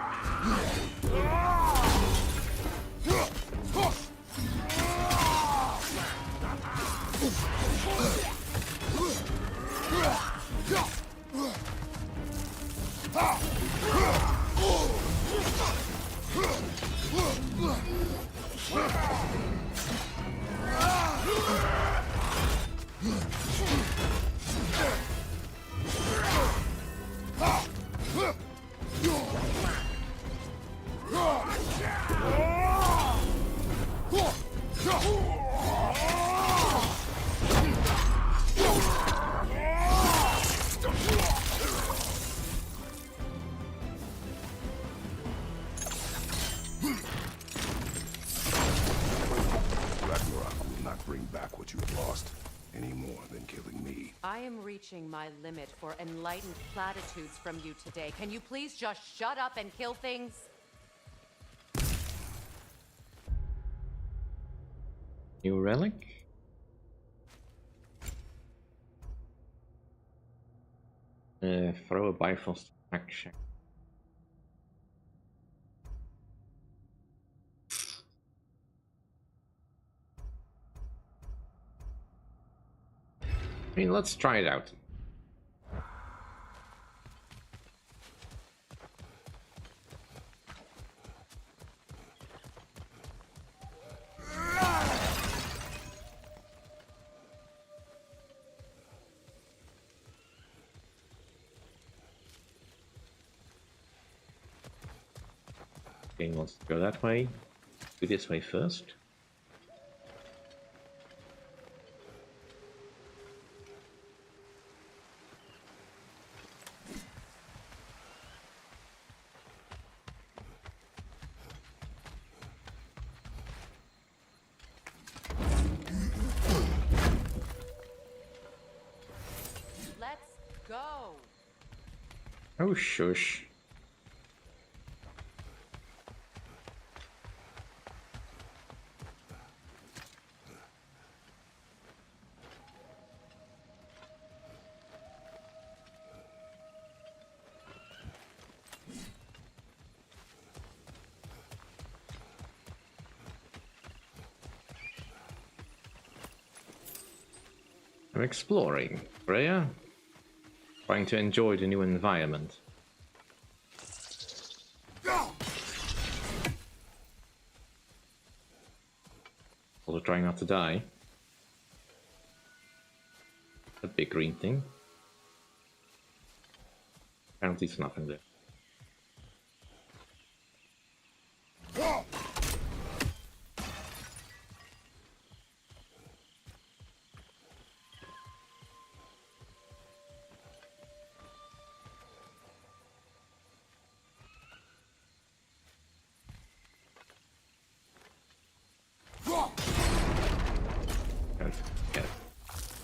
Ragnarök will not bring back what you have lost, any more than killing me. I am reaching my limit for enlightened platitudes from you today. Can you please just shut up and kill things? New relic? Throw a Bifrost action. I mean, let's try it out. Game wants to go that way. Do this way first. Let's go. Oh, shush. I'm exploring, Freya. Trying to enjoy the new environment. Also trying not to die. That big green thing. Apparently there's nothing there.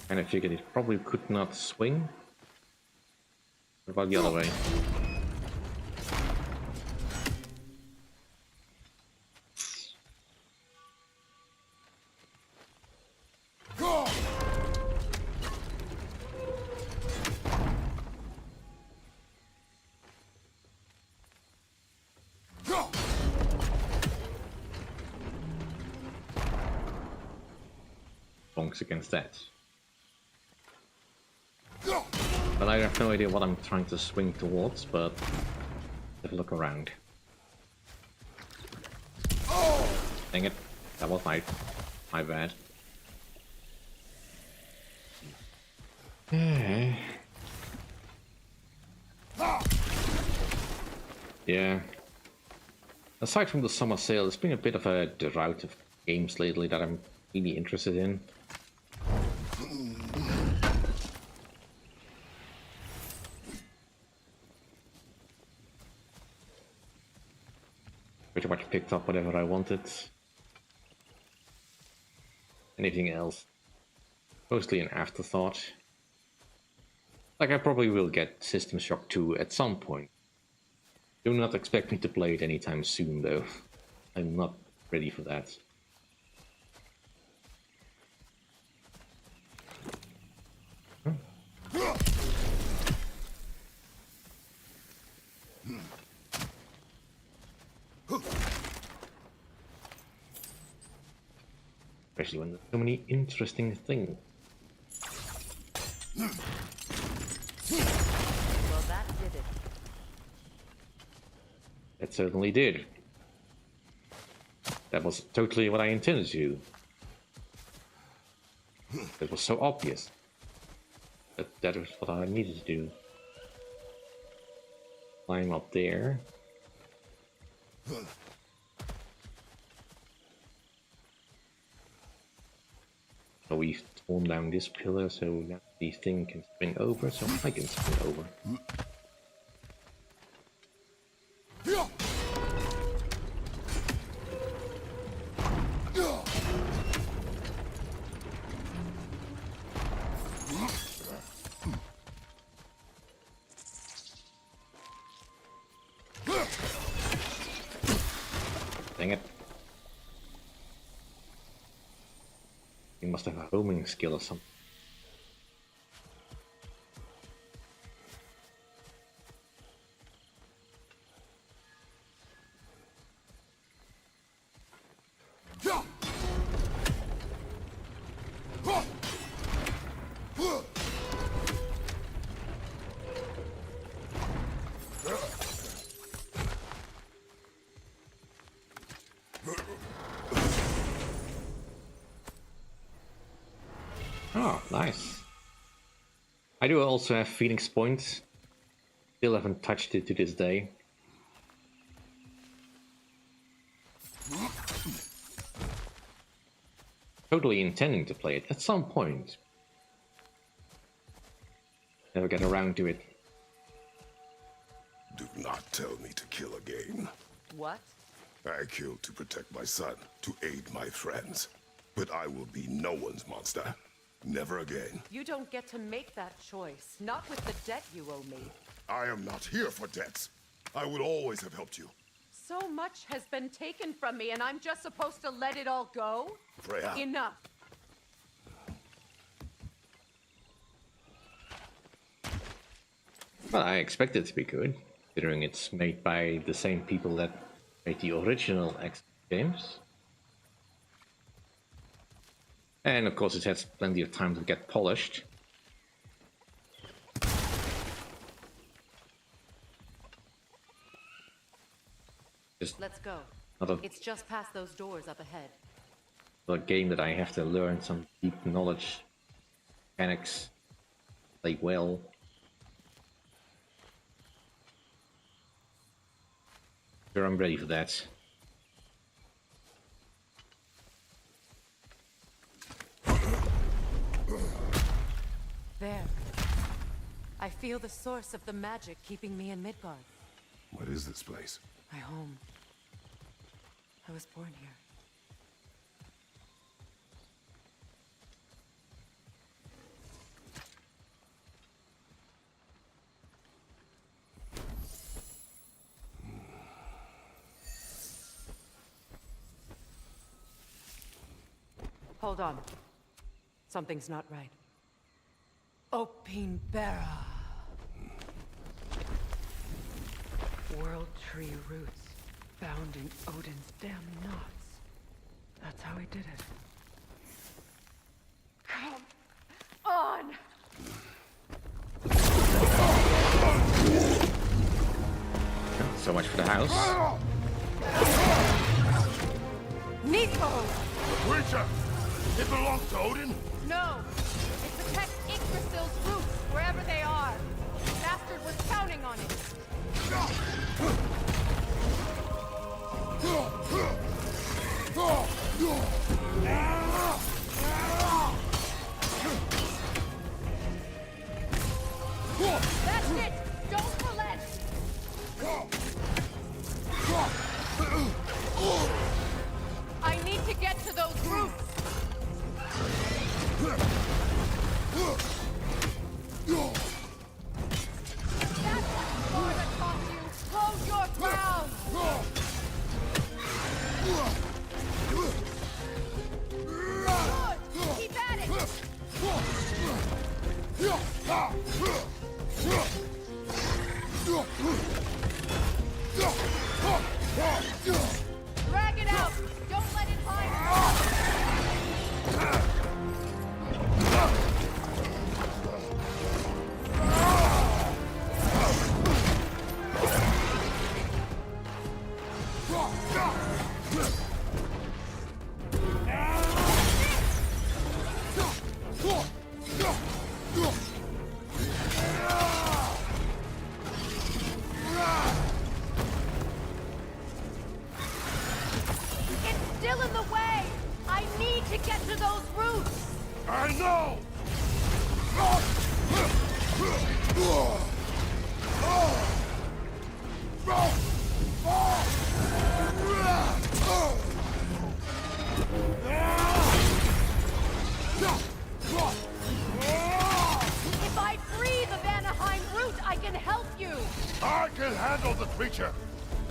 And I figured it probably could not swing. What about the other way? Bonks against that. But I have no idea what I'm trying to swing towards, but have a look around. Dang it, that was my bad. Yeah. Aside from the summer sale, it's been a bit of a drought of games lately that I'm really interested in. Pretty much picked up whatever I wanted. Anything else? Mostly an afterthought. Like, I probably will get System Shock 2 at some point. Do not expect me to play it anytime soon, though. I'm not ready for that. Especially when there's so many interesting things. Well, that did it. It certainly did. That was totally what I intended to do. It was so obvious. That was what I needed to do. Climb up there. So we've torn down this pillar so that the thing can spring over, so I can spring over. Dang it. You must have a homing skill or something. Oh, nice. I do also have Phoenix Point. Still haven't touched it to this day. totally intending to play it at some point. Never get around to it. Do not tell me to kill again. What? I killed to protect my son, to aid my friends. But I will be no one's monster. Never again. You don't get to make that choice. Not with the debt you owe me. I am not here for debts. I would always have helped you. So much has been taken from me, and I'm just supposed to let it all go? Freya. Enough. Well, I expect it to be good, considering it's made by the same people that made the original X games. And of course it has plenty of time to get polished. Let's go. Another, It's just past those doors up ahead. another game that I have to learn some deep knowledge, mechanics, play well. Sure, I'm ready for that. There. I feel the source of the magic keeping me in Midgard. What is this place? My home. I was born here. Hold on. Something's not right. Opinbera. World tree roots found in Odin's damn knots. That's how he did it. Come on! So much for the house. Nico! Creature! It belongs to Odin? No! It protects Yggdrasil's roots, wherever they are. The bastard was counting on it. That's it! Don't relent! I need to get to those roots! That's what Sparta taught you! Hold your ground! Good! Keep at it! Drag it out! Don't let it hide! It's still in the way! I need to get to those roots! I know! If I free the Vanaheim root, I can help you! I can handle the creature.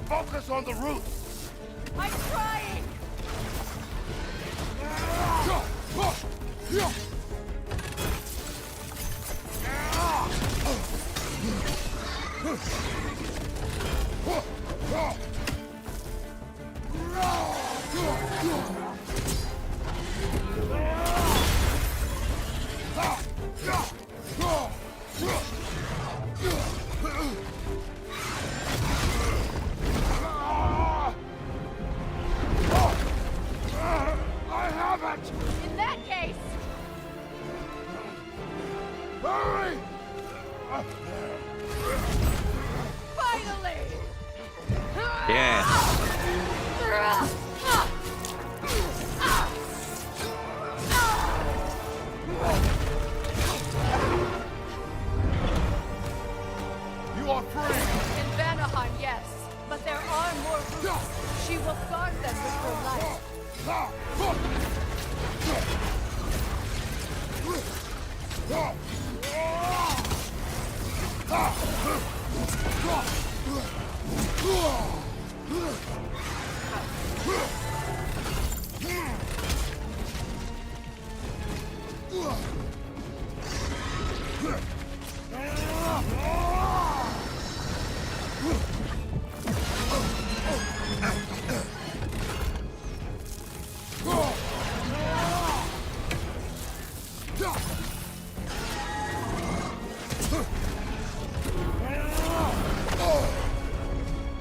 Focus on the roots. I'm trying! I have it! In that case, Hurry! finally! Yes.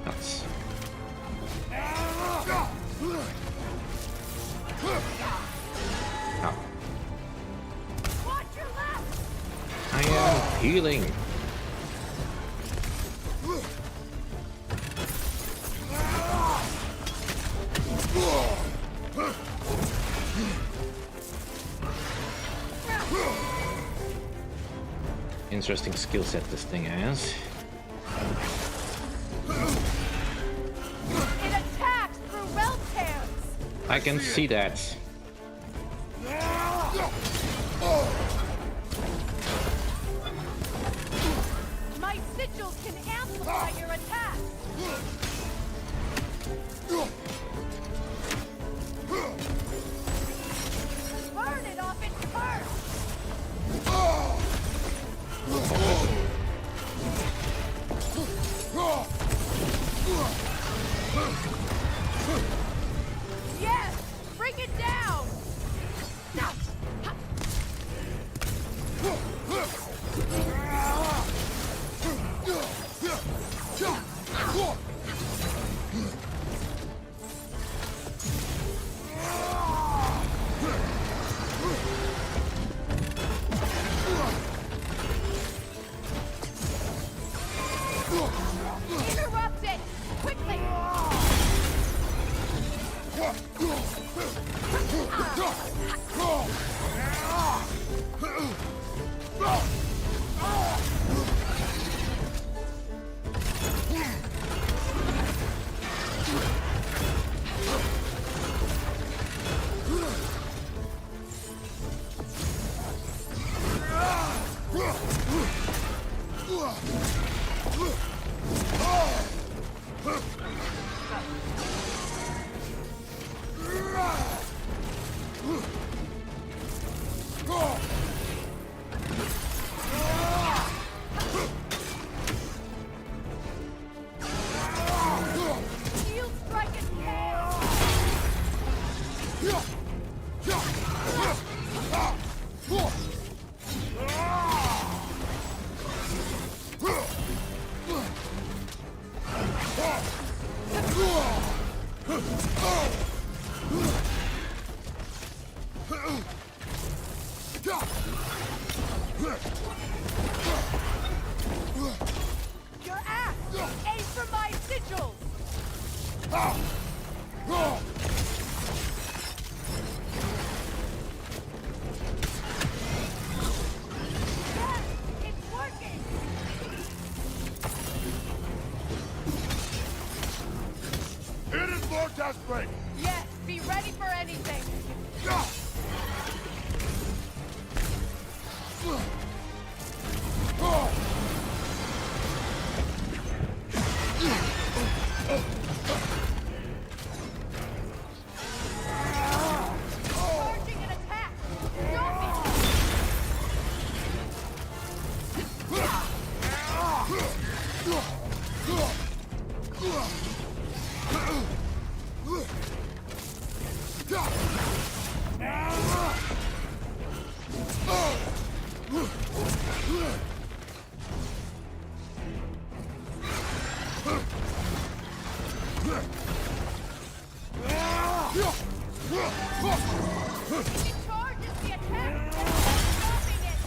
Nuts. Ow. I am healing. Interesting skill set this thing has. It attacks through realm tears. I can see that. My sigils can amplify your attack. Burn it off its perch. Yes! Bring it down! Interrupt it! Quickly! Shield strike and tail! Your axe! Aim for my sigils! Yes! It's working! It is more desperate! Yes! Be ready for anything! Charging an attack! Stop it! It charges the attack! Stopping it!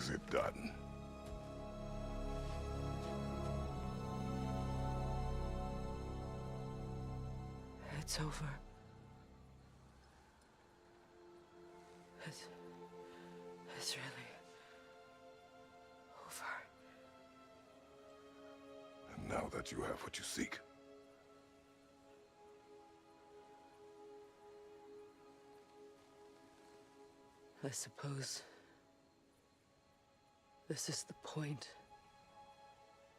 Is it done? It's over. It's really over. And now that you have what you seek, I suppose this is the point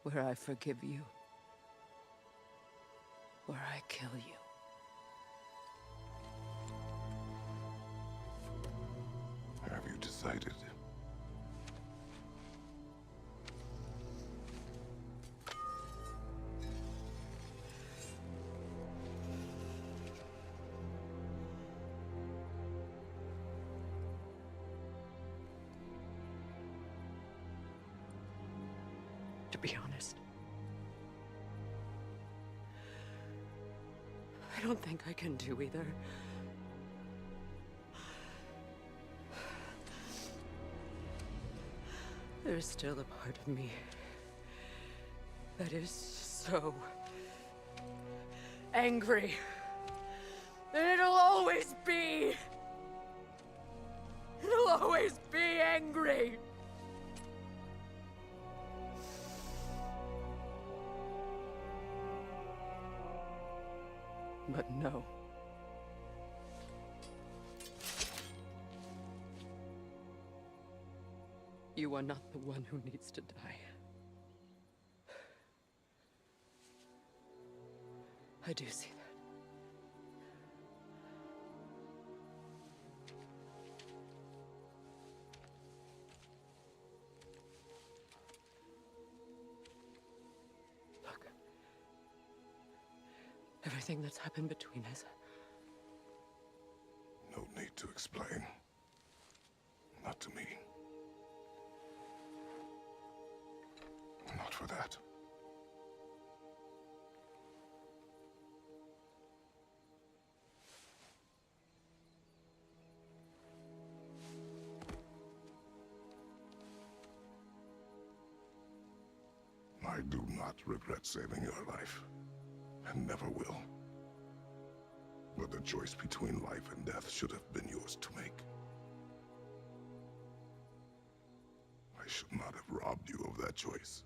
where I forgive you, where I kill you. have you decided? To be honest, I don't think I can do either. There's still a part of me that is so angry. And it'll always be. It'll always be angry. But no. You are not the one who needs to die. I do see that. Look. Everything that's happened between us. No need to explain. Not to me. Not for that. I do not regret saving your life, and never will. But the choice between life and death should have been yours to make. I should not have robbed you of that choice.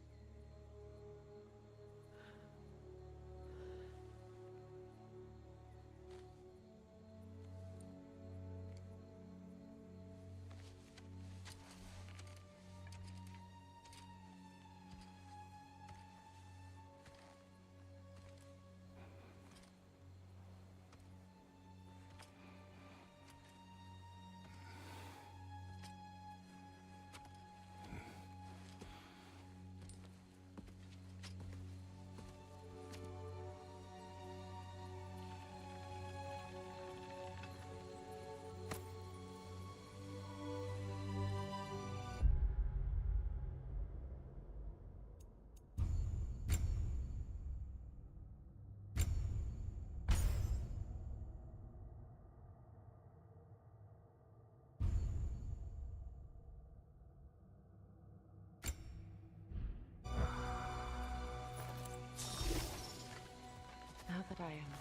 Now that I am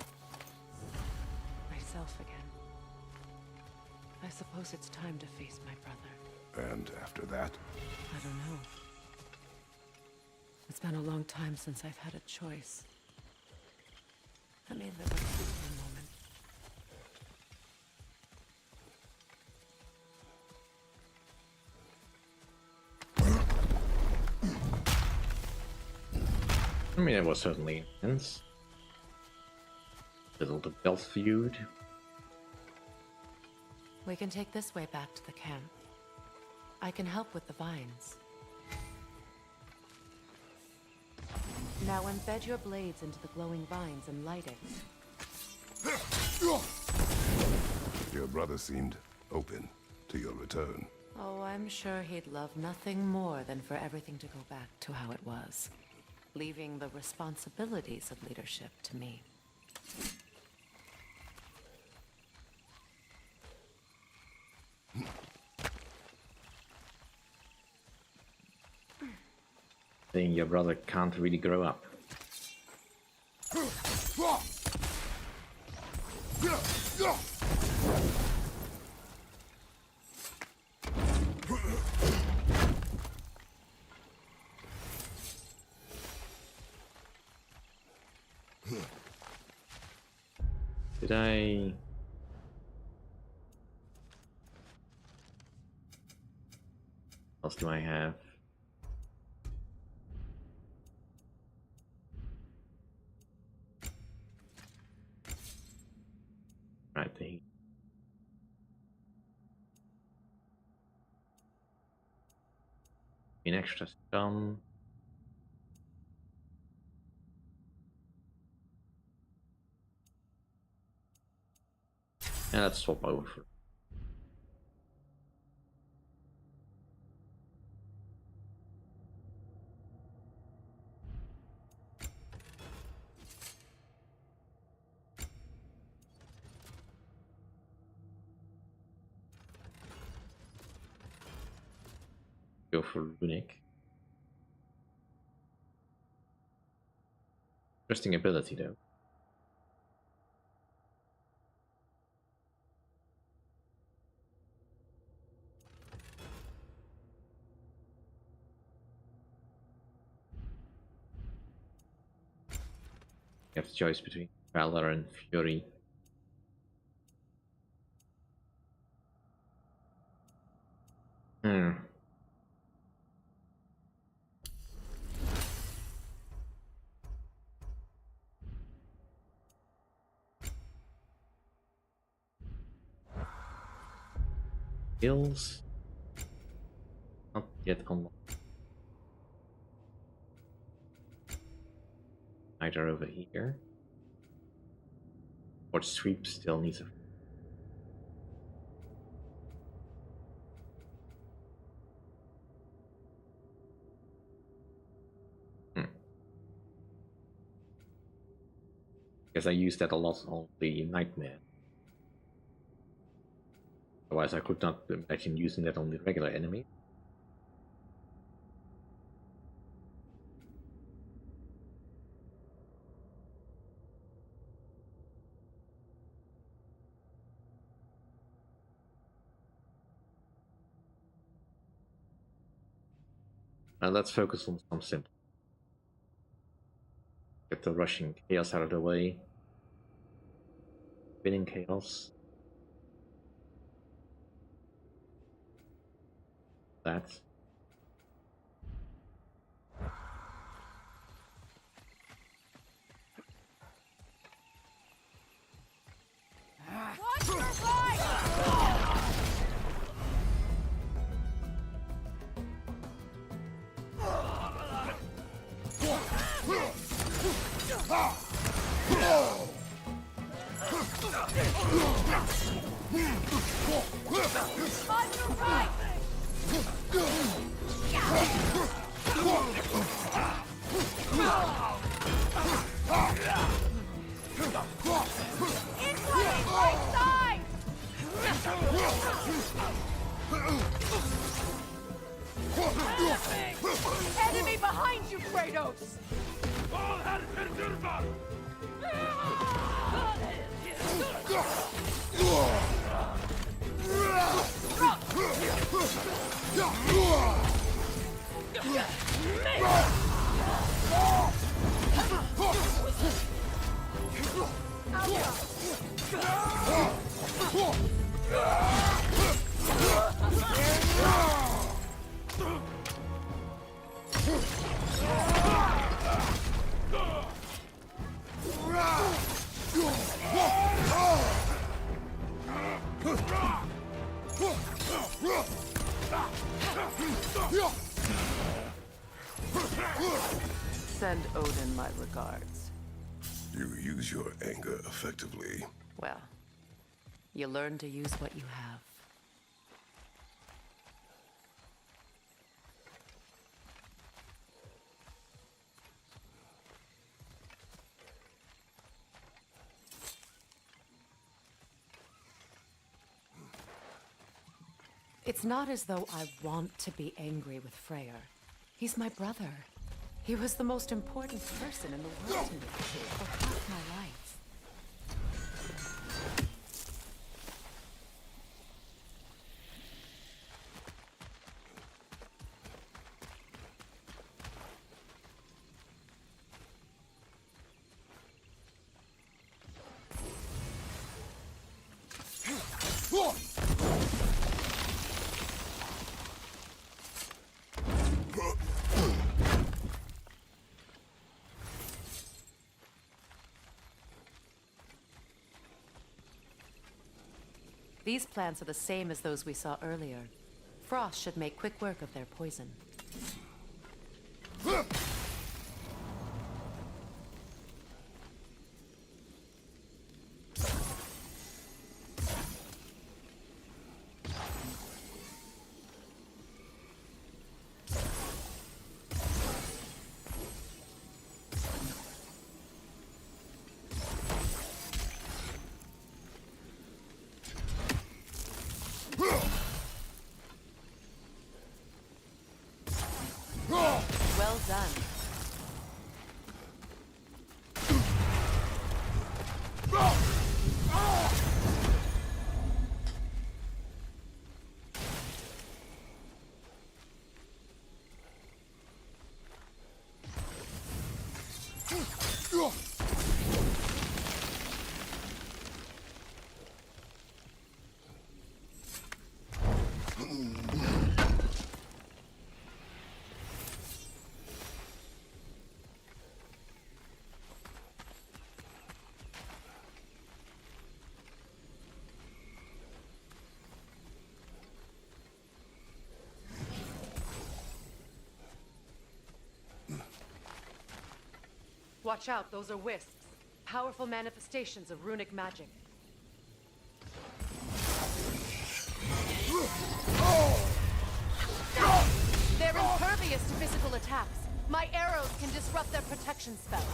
myself again, I suppose it's time to face my brother. And after that? I don't know. It's been a long time since I've had a choice. Let me live with it for a moment. I mean, it was certainly intense. Little the Bell feud. We can take this way back to the camp. I can help with the vines. Now embed your blades into the glowing vines and light it. Your brother seemed open to your return. Oh, I'm sure he'd love nothing more than for everything to go back to how it was, leaving the responsibilities of leadership to me. Saying your brother can't really grow up. Did I... What else do I have? Right, the heat. An extra stun. Yeah, let's swap over for. Go for Runic. Interesting ability though. You have the choice between Valor and Fury. Hmm. Skills. Not yet unlocked. Either over here. Or sweep still needs a. Because I used that a lot on the Nightmare. Otherwise I could not imagine using that on the regular enemy. Now let's focus on some simple. Get the rushing chaos out of the way. Winning chaos. That. Watch your right! Enemy behind you, Kratos! Send Odin my regards. You use your anger effectively. Well, you learn to use what you have. It's not as though I want to be angry with Freyr. He's my brother. He was the most important person in the world to me for half my life. These plants are the same as those we saw earlier. Frost should make quick work of their poison. Well done. Watch out, those are wisps. Powerful manifestations of runic magic. They're impervious to physical attacks. My arrows can disrupt their protection spell.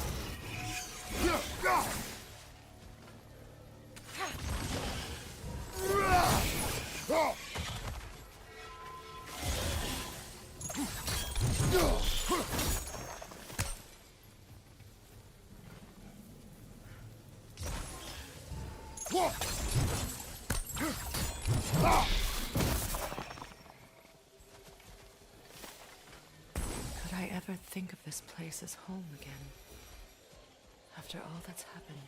Could I ever think of this place as home again? After all that's happened.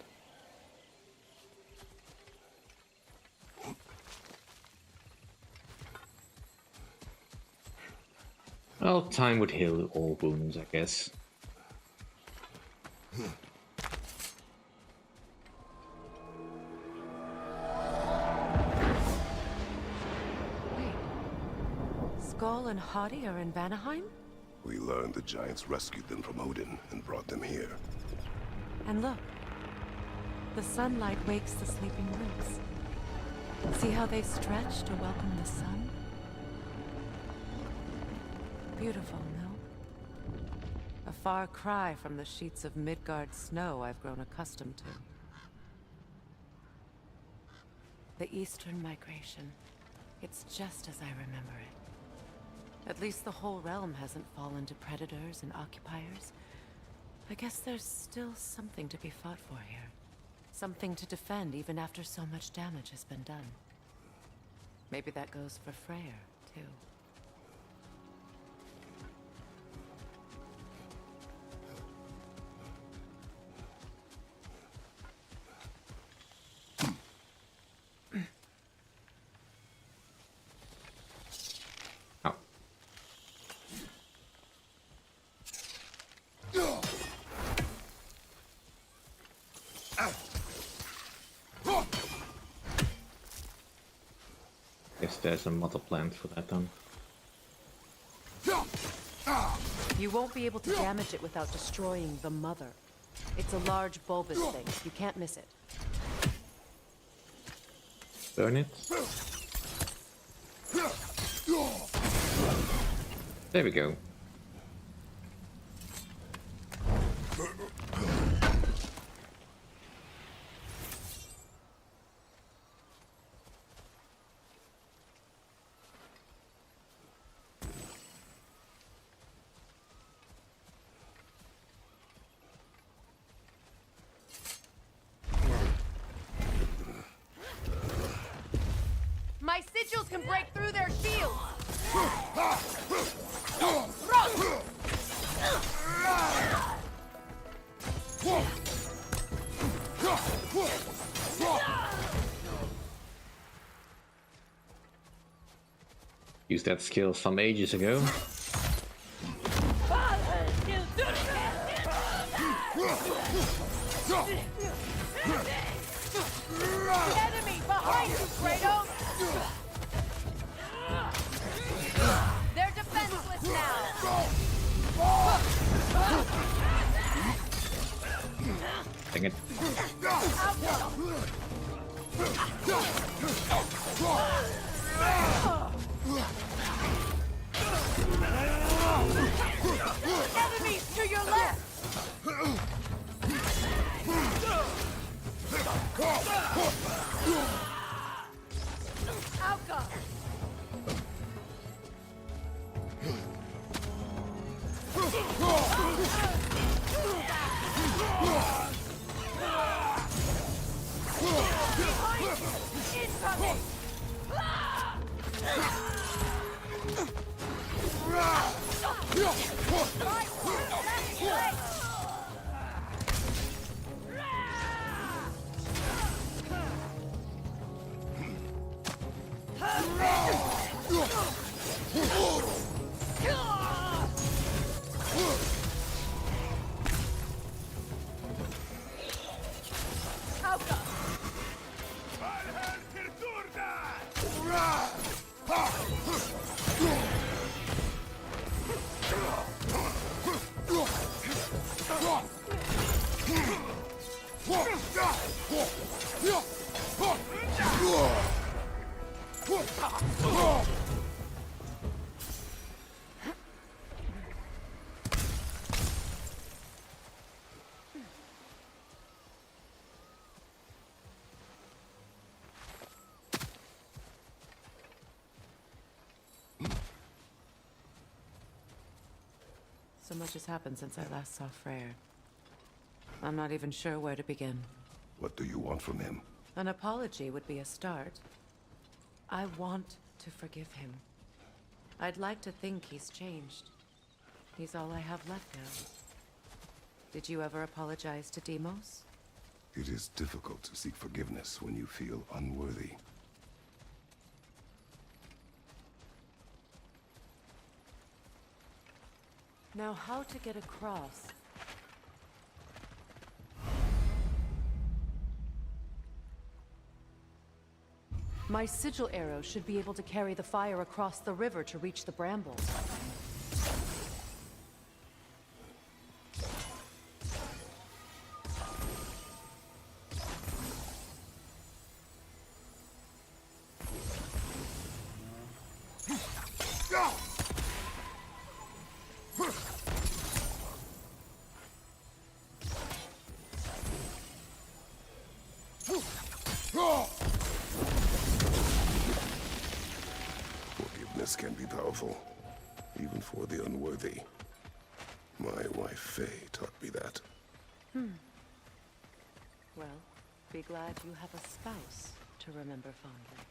Well, time would heal all wounds, I guess. Skull and Hadi are in Vanaheim? We learned the giants rescued them from Odin and brought them here. And look, the sunlight wakes the sleeping roots. See how they stretch to welcome the sun? Beautiful, no? A far cry from the sheets of Midgard snow I've grown accustomed to. The Eastern Migration. It's just as I remember it. At least the whole realm hasn't fallen to predators and occupiers. I guess there's still something to be fought for here. Something to defend even after so much damage has been done. Maybe that goes for Freyr, too. Guess there's a mother plant for that then. You won't be able to damage it without destroying the mother. It's a large bulbous thing. You can't miss it. Burn it. There we go. can break through their shields! Used that skill some ages ago. Enemy behind you, Kratos! They're defenseless now! Dang it. Enemies to your left! Outcome! Incoming! So much has happened since I last saw Freyr. I'm not even sure where to begin. What do you want from him? An apology would be a start. I want to forgive him. I'd like to think he's changed. He's all I have left now. Did you ever apologize to Deimos? It is difficult to seek forgiveness when you feel unworthy. Now, how to get across? My sigil arrow should be able to carry the fire across the river to reach the brambles. Forgiveness can be powerful, even for the unworthy. My wife Faye taught me that. Well, be glad you have a spouse to remember fondly.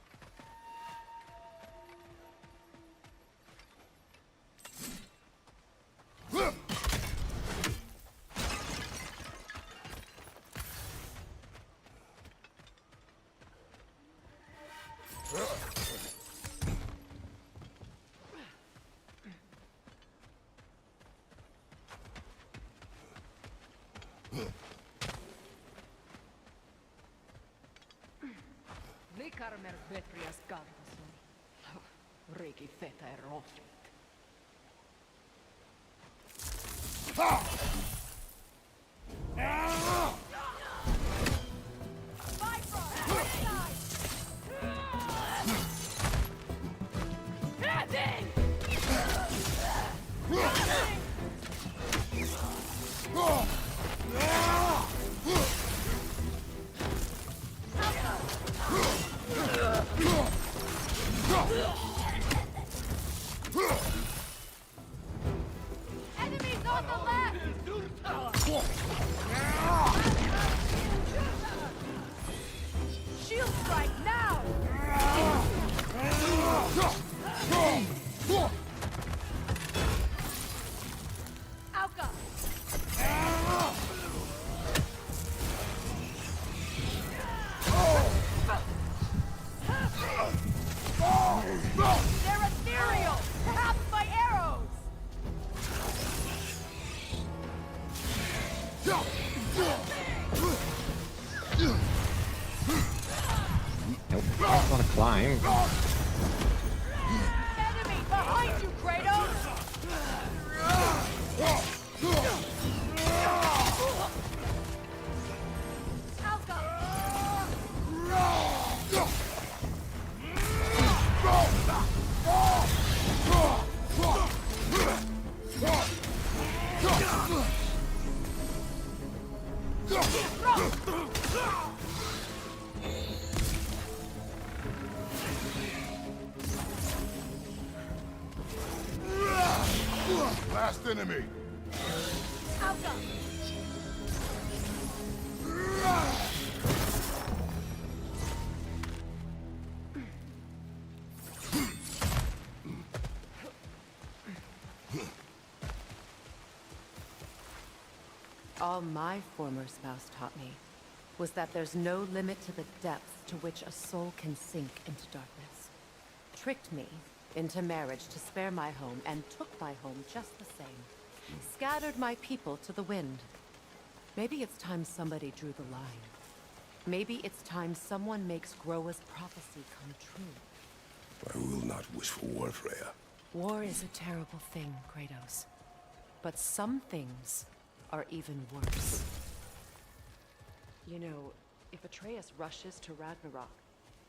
Likarmer Petrias Gardason. Riki feta är råfligt. Enemies on the left! They're ethereal! Perhaps my arrows! Nope, I don't want to climb. Enemy behind you, Kratos! Last enemy. All my former spouse taught me was that there's no limit to the depth to which a soul can sink into darkness. Tricked me into marriage to spare my home and took my home just the same. Scattered my people to the wind. Maybe it's time somebody drew the line. Maybe it's time someone makes Groa's prophecy come true. I will not wish for war, Freya. War is a terrible thing, Kratos. But some things are even worse. You know, if Atreus rushes to Ragnarok,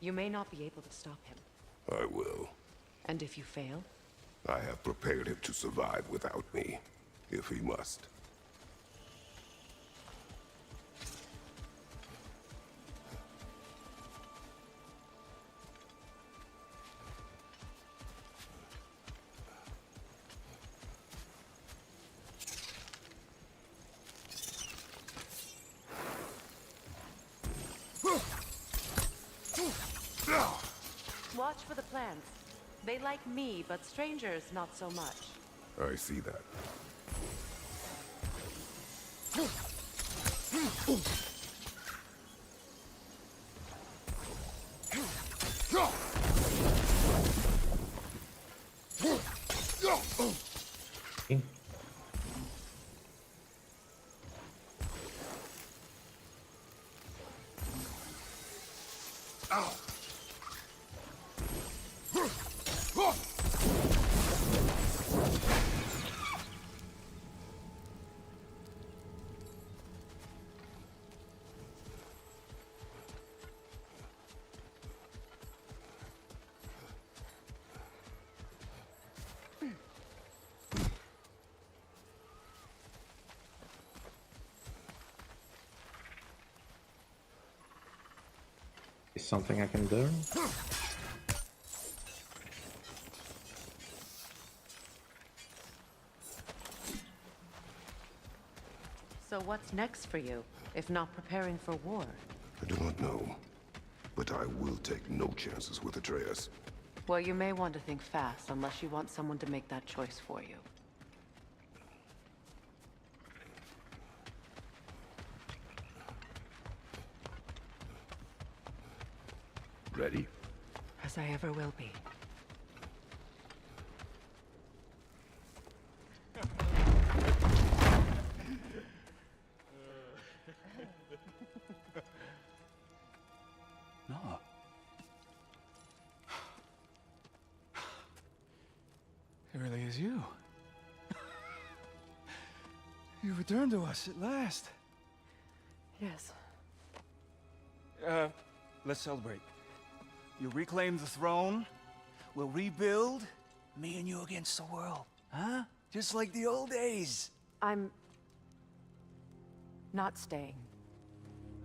you may not be able to stop him. I will. And if you fail? I have prepared him to survive without me, if he must. Watch for the plants. They like me, but strangers not so much. I see that. Is something I can do? So what's next for you, if not preparing for war? I do not know, but I will take no chances with Atreus. Well, you may want to think fast, unless you want someone to make that choice for you. Ready? As I ever will be. No. It really is you. You returned to us at last. Yes. Let's celebrate. You reclaim the throne. We'll rebuild. Me and you against the world. Huh? Just like the old days. I'm not staying.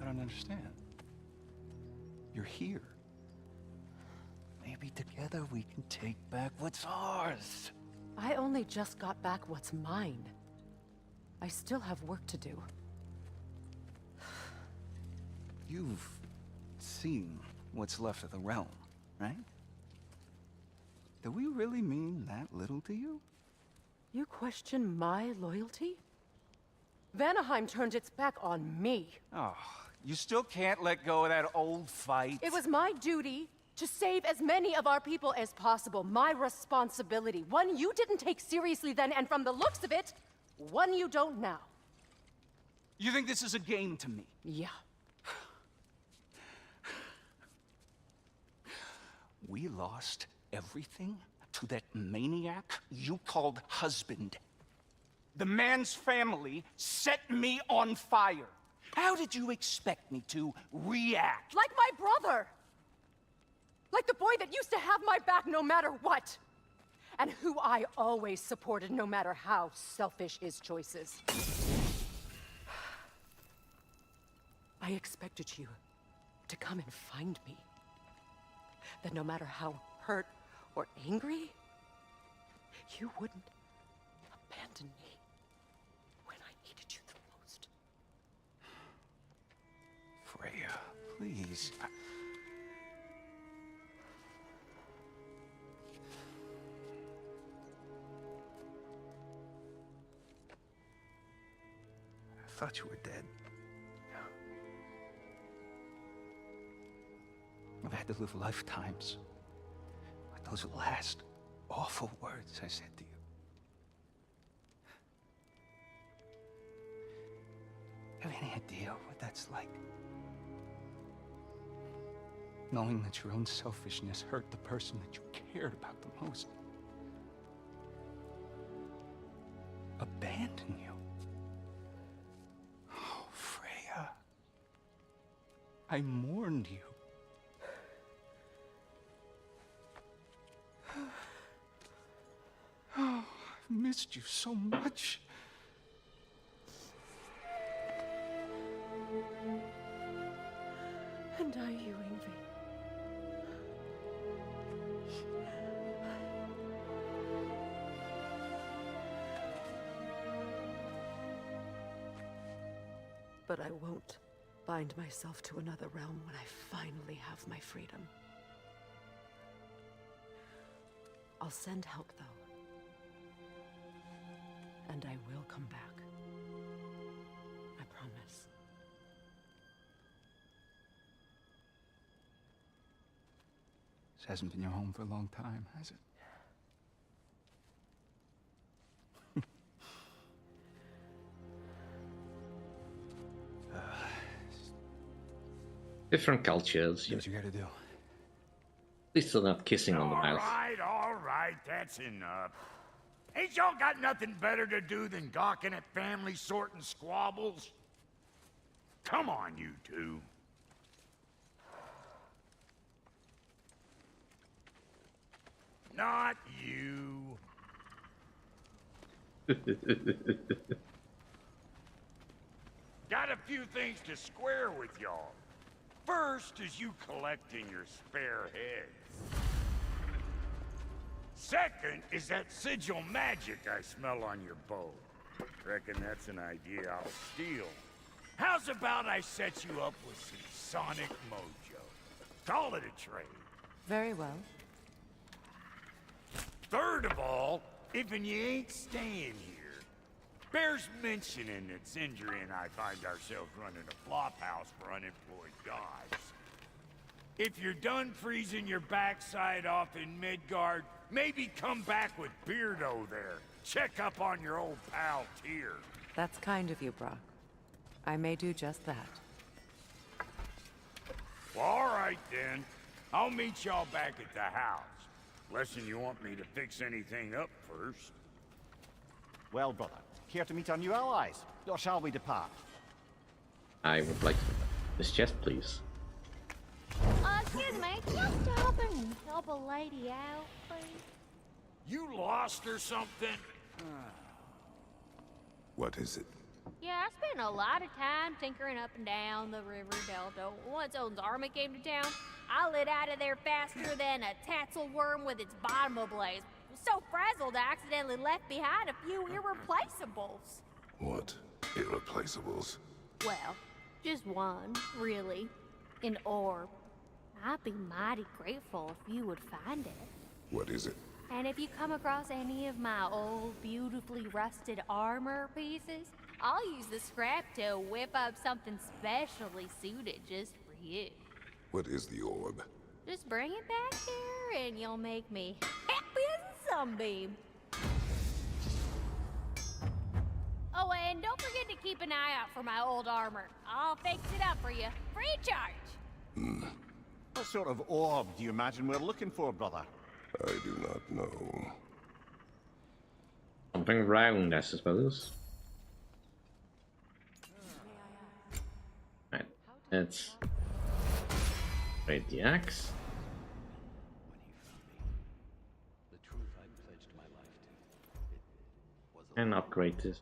I don't understand. You're here. Maybe together we can take back what's ours. I only just got back what's mine. I still have work to do. You've seen what's left of the realm, right? Do we really mean that little to you? You question my loyalty? Vanaheim turned its back on me. Oh, you still can't let go of that old fight? It was my duty To save as many of our people as possible. My responsibility. One you didn't take seriously then, and from the looks of it, one you don't now. You think this is a game to me? Yeah. We lost everything to that maniac you called husband. The man's family set me on fire. How did you expect me to react? Like my brother! Like the boy that used to have my back no matter what! And who I always supported no matter how selfish his choices. I expected you to come and find me. That no matter how hurt or angry, you wouldn't abandon me when I needed you the most. Freya, please. I thought you were dead. I've had to live lifetimes with those last awful words I said to you. Have any idea what that's like? Knowing that your own selfishness hurt the person that you cared about the most. Abandon you. Oh, Freya. I mourned you. Oh, I've missed you so much. And I you, Ingvi. But I won't bind myself to another realm when I finally have my freedom. I'll send help, though. And I will come back. I promise. This hasn't been your home for a long time, has it? Different cultures, you know. What you gotta do? At least they're not kissing on the mouth. All right, that's enough. Ain't y'all got nothing better to do than gawking at family sorting squabbles? Come on, you two. Not you. Got a few things to square with y'all. First is you collecting your spare heads. Second is that sigil magic I smell on your bow. Reckon that's an idea I'll steal. How's about I set you up with some sonic mojo? Call it a trade. Very well. Third of all, if you ain't staying here, bears mentioning that Sindri and I find ourselves running a flop house for unemployed gods. If you're done freezing your backside off in Midgard, maybe come back with Beardo there. Check up on your old pal Tyr. That's kind of you, Brock. I may do just that. Well, all right then. I'll meet y'all back at the house. Lesson you want me to fix anything up first. Well, brother, care to meet our new allies? Or shall we depart? I would like this chest, please. Excuse me, can you stop and help a lady out, please? You lost or something? What is it? Yeah, I spent a lot of time tinkering up and down the river delta. Once Odin's army came to town, I lit out of there faster than a tassel worm with its bottom ablaze. So frazzled, I accidentally left behind a few irreplaceables. What? Irreplaceables? Well, just one, really. An orb. I'd be mighty grateful if you would find it. What is it? And if you come across any of my old, beautifully rusted armor pieces, I'll use the scrap to whip up something specially suited just for you. What is the orb? Just bring it back here and you'll make me happy as a sunbeam. Oh, and don't forget to keep an eye out for my old armor. I'll fix it up for you, free of charge. What sort of orb do you imagine we're looking for, brother? I do not know. Something round, I suppose. Right, let's trade the axe. And upgrade this.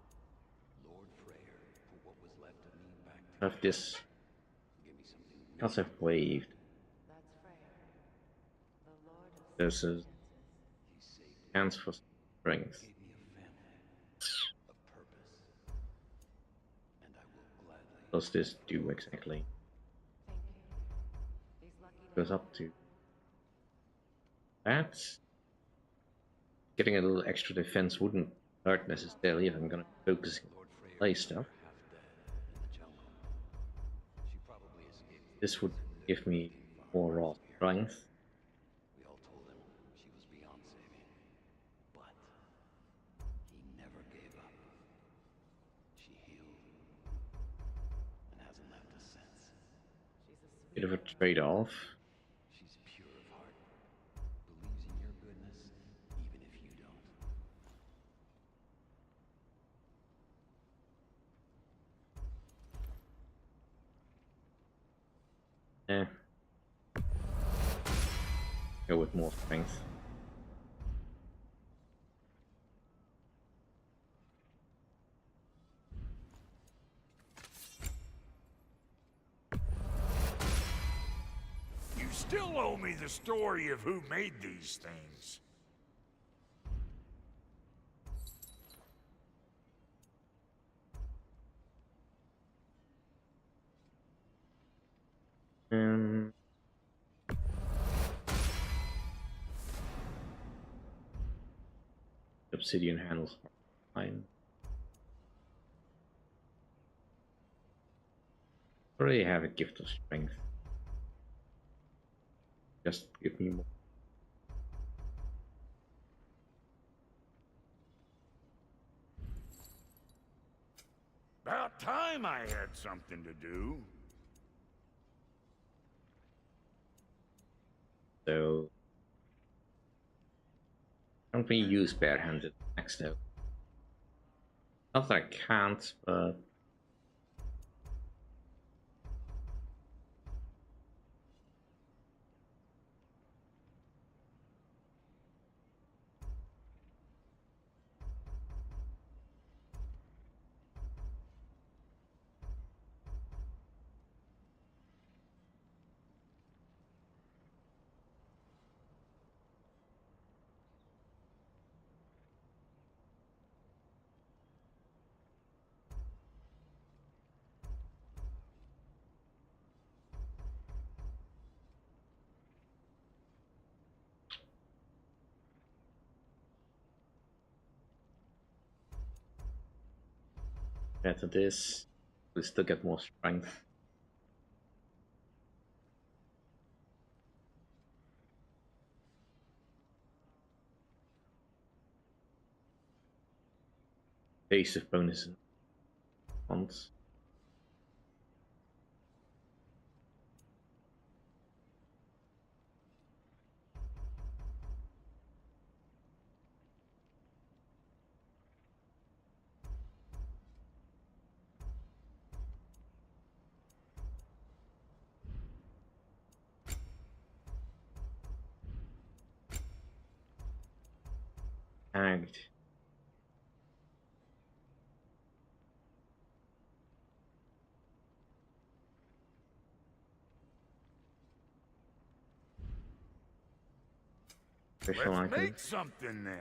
Have this. Because I've waved. This is hands for strength. What does this do exactly? Goes up to that. Getting a little extra defense wouldn't hurt necessarily if I'm gonna focus on play stuff. This would give me more raw strength. Bit of a trade-off. She's pure of heart, believes in your goodness, even if you don't. Go with more strength. You still owe me the story of who made these things. Obsidian handles fine. Already have a gift of strength. Just give me more. About time I had something to do. So can't we use barehanded axe though? Not that I can't, but better this. We still get more strength. Base of bonus once. Tagged. Special Let's items. make something then.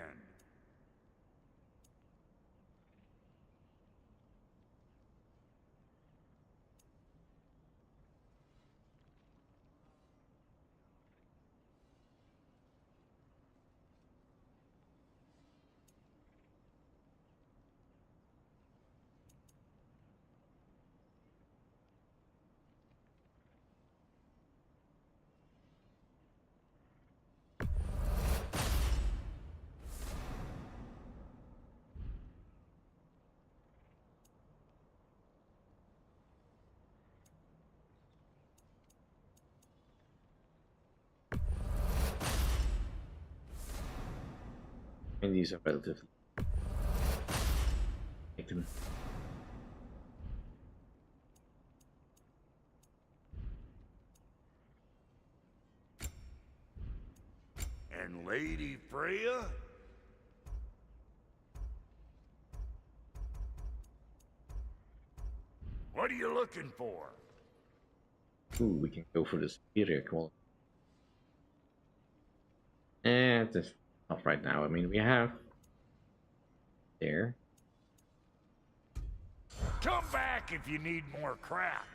And these are relatively. Take them. And Lady Freya? What are you looking for? Ooh, we can go for the superior quality. And that's not right now. I mean, we have there. Come back if you need more crap.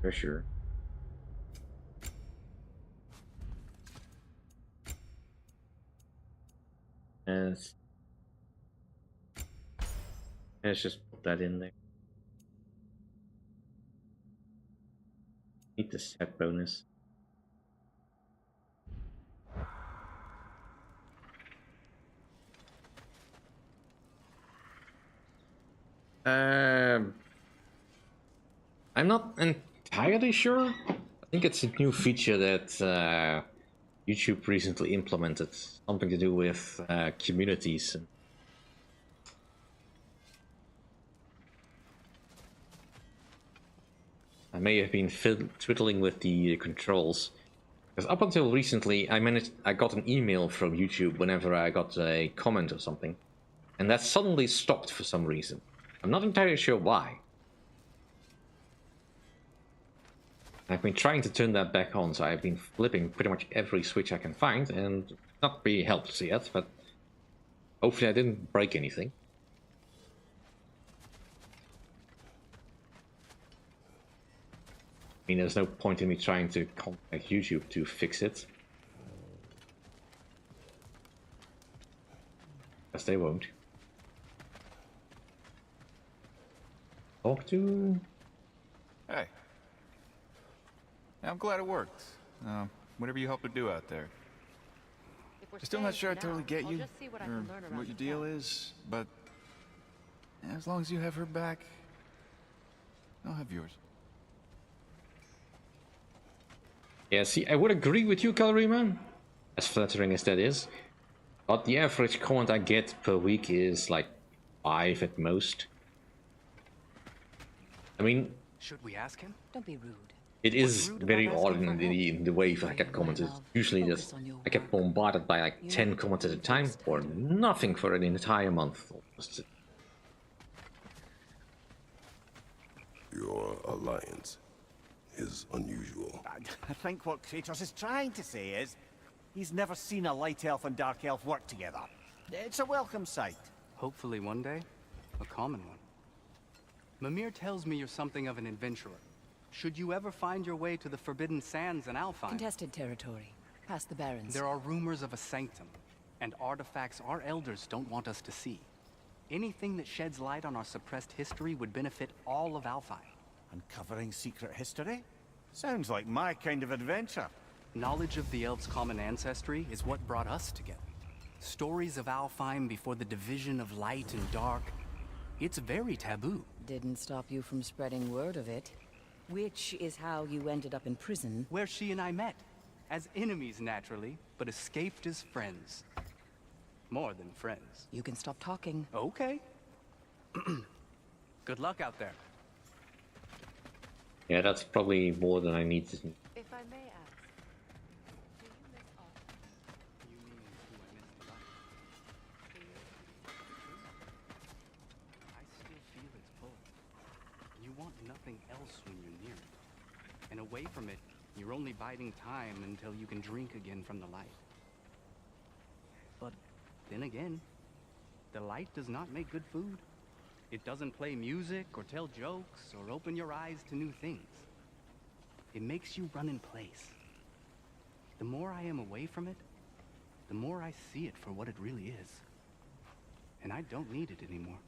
For sure. And let's just put that in there. Need the set bonus. I'm not entirely sure. I think it's a new feature that YouTube recently implemented. Something to do with communities. I may have been twiddling with the controls. Because up until recently, I got an email from YouTube whenever I got a comment or something. And that suddenly stopped for some reason. I'm not entirely sure why. I've been trying to turn that back on, so I've been flipping pretty much every switch I can find, and not really helped yet, but hopefully I didn't break anything. I mean, there's no point in me trying to contact YouTube to fix it. Because they won't. Talk to... Hey. I'm glad it worked. Whatever you help her do out there. I'm still not sure I totally get you, or what your deal is, but as long as you have her back, I'll have yours. Yeah, see, I would agree with you, Calriman, as flattering as that is, but the average comment I get per week is like 5 at most. I mean... Should we ask him? Don't be rude. It is very odd in the way I get commented. Usually just I get bombarded by like 10 comments at a time, or nothing for an entire month. Your alliance is unusual. I think what Kratos is trying to say is he's never seen a light elf and dark elf work together. It's a welcome sight. Hopefully one day, a common one. Mimir tells me you're something of an adventurer. Should you ever find your way to the Forbidden Sands in Alfheim... Contested territory. Past the Barrens. There are rumors of a sanctum, and artifacts our elders don't want us to see. Anything that sheds light on our suppressed history would benefit all of Alfheim. Uncovering secret history? Sounds like my kind of adventure. Knowledge of the elves' common ancestry is what brought us together. Stories of Alfheim before the division of light and dark. It's very taboo. Didn't stop you from spreading word of it. Which is how you ended up in prison. Where she and I met. As enemies, naturally, but escaped as friends. More than friends. You can stop talking. Okay. Good luck out there. Yeah, that's probably more than I need to... If I may ask, do you miss all? You mean who I missed the life? I still feel its pull. You want nothing else when you're near it. And away from it, you're only biding time until you can drink again from the light. But then again, the light does not make good food. It doesn't play music or tell jokes or open your eyes to new things. It makes you run in place. The more I am away from it, the more I see it for what it really is. And I don't need it anymore.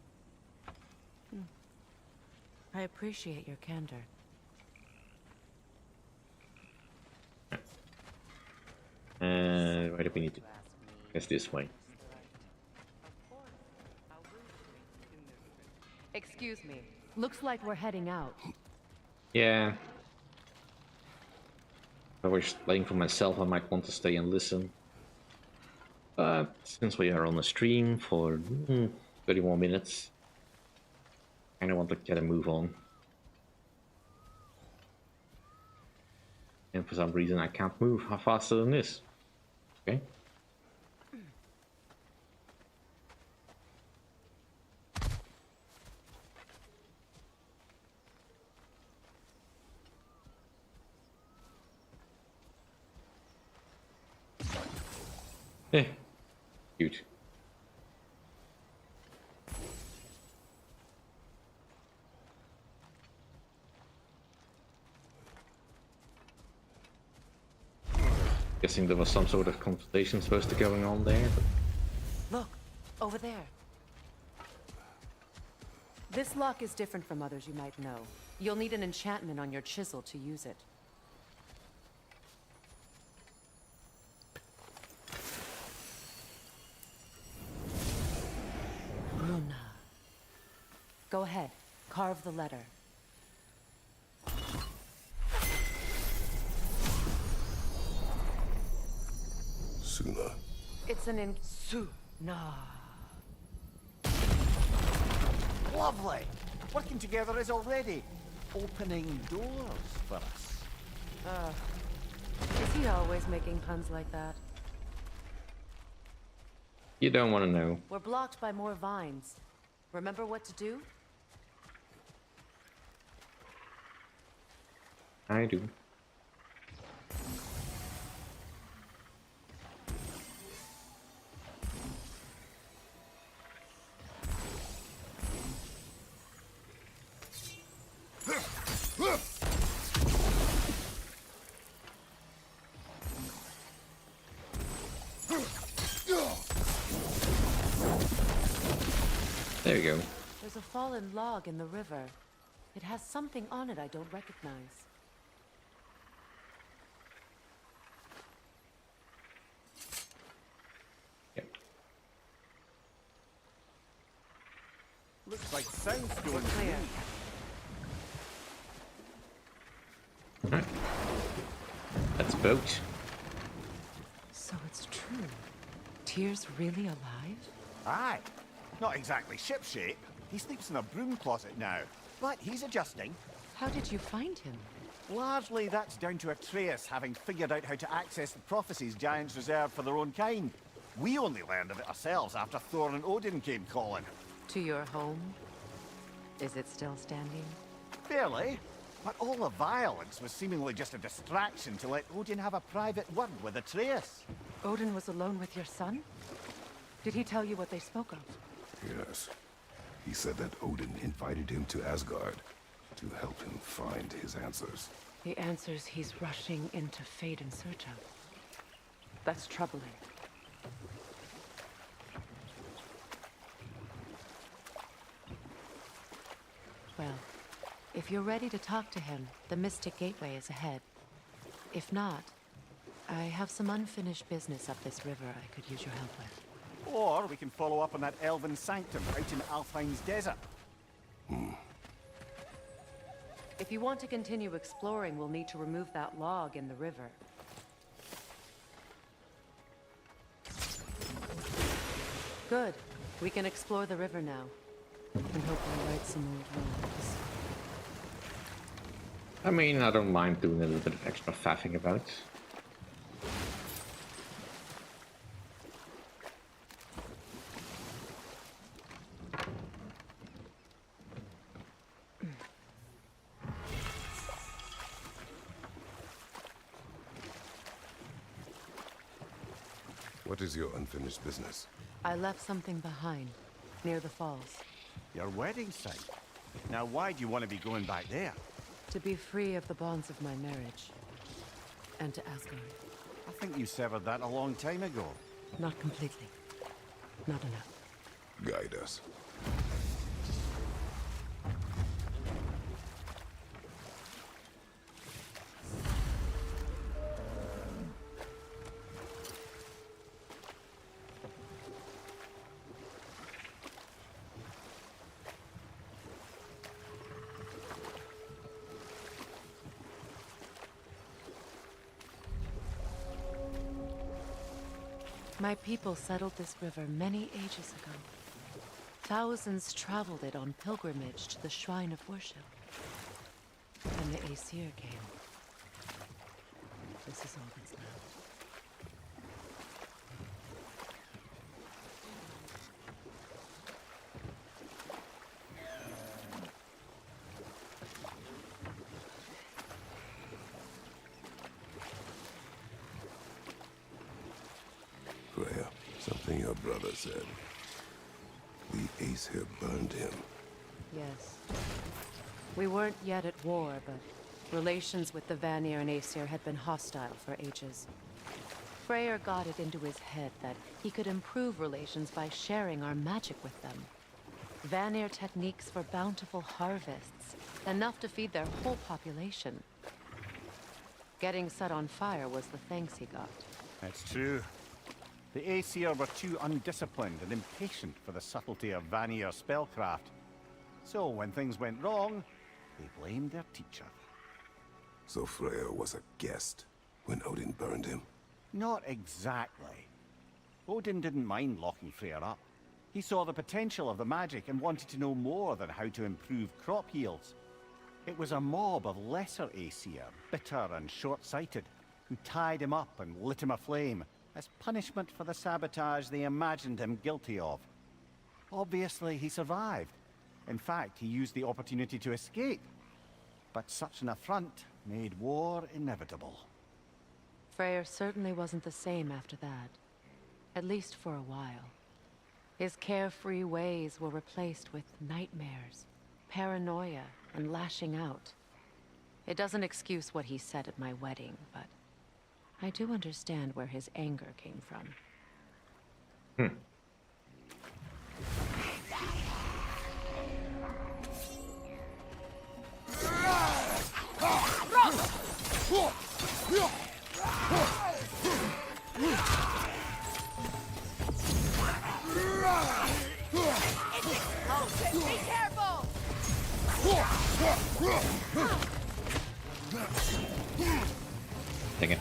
I appreciate your candor. Where do we need to... I guess this way. Excuse me. Looks like we're heading out. Yeah. If I was playing for myself, I might want to stay and listen. But since we are on the stream for 30 more minutes, I kind of want to get a move on. And for some reason I can't move faster than this. Okay. Eh, cute. Guessing there was some sort of conversation supposed to be going on there. But... Look, over there. This lock is different from others you might know. You'll need an enchantment on your chisel to use it. Luna. Go ahead, carve the letter. Suna. It's an Suna. Lovely! Working together is already opening doors for us. Is he always making puns like that? You don't want to know. We're blocked by more vines. Remember what to do? I do. There you go. There's a fallen log in the river. It has something on it I don't recognize. Yep. Looks like sound's going Clear. Alright. Let's vote. So it's true. Tyr's really alive? Aye. Not exactly shipshape. He sleeps in a broom closet now. But he's adjusting. How did you find him? Largely that's down to Atreus having figured out how to access the prophecies giants reserve for their own kind. We only learned of it ourselves after Thor and Odin came calling. To your home? Is it still standing? Barely. But all the violence was seemingly just a distraction to let Odin have a private word with Atreus. Odin was alone with your son? Did he tell you what they spoke of? Yes. He said that Odin invited him to Asgard to help him find his answers. The answers he's rushing into fate in search of. That's troubling. Well, if you're ready to talk to him, the Mystic Gateway is ahead. If not, I have some unfinished business up this river I could use your help with. Or we can follow up on that elven sanctum out in Alfheim's desert. If you want to continue exploring, we'll need to remove that log in the river. Good. We can explore the river now. And hopefully right some old wrongs. I mean, I don't mind doing a little bit of extra faffing about. What is your unfinished business? I left something behind, near the falls. Your wedding site. Now why do you want to be going back there? To be free of the bonds of my marriage. And to Asgard. I think you severed that a long time ago. Not completely. Not enough. Guide us. My people settled this river many ages ago. Thousands traveled it on pilgrimage to the shrine of worship. When the Aesir came, this is all that's left. Freya, something your brother said. The Aesir burned him. Yes. We weren't yet at war, but relations with the Vanir and Aesir had been hostile for ages. Freyr got it into his head that he could improve relations by sharing our magic with them. Vanir techniques for bountiful harvests, enough to feed their whole population. Getting set on fire was the thanks he got. It's true. The Aesir were too undisciplined and impatient for the subtlety of Vanir spellcraft. So when things went wrong, they blamed their teacher. So Freya was a guest when Odin burned him? Not exactly. Odin didn't mind locking Freyr up. He saw the potential of the magic and wanted to know more than how to improve crop yields. It was a mob of lesser Aesir, bitter and short-sighted, who tied him up and lit him aflame as punishment for the sabotage they imagined him guilty of. Obviously, he survived. In fact, he used the opportunity to escape. But such an affront made war inevitable. Freyr certainly wasn't the same after that. At least for a while. His carefree ways were replaced with nightmares, paranoia, and lashing out. It doesn't excuse what he said at my wedding, but I do understand where his anger came from. Be careful! Dang it.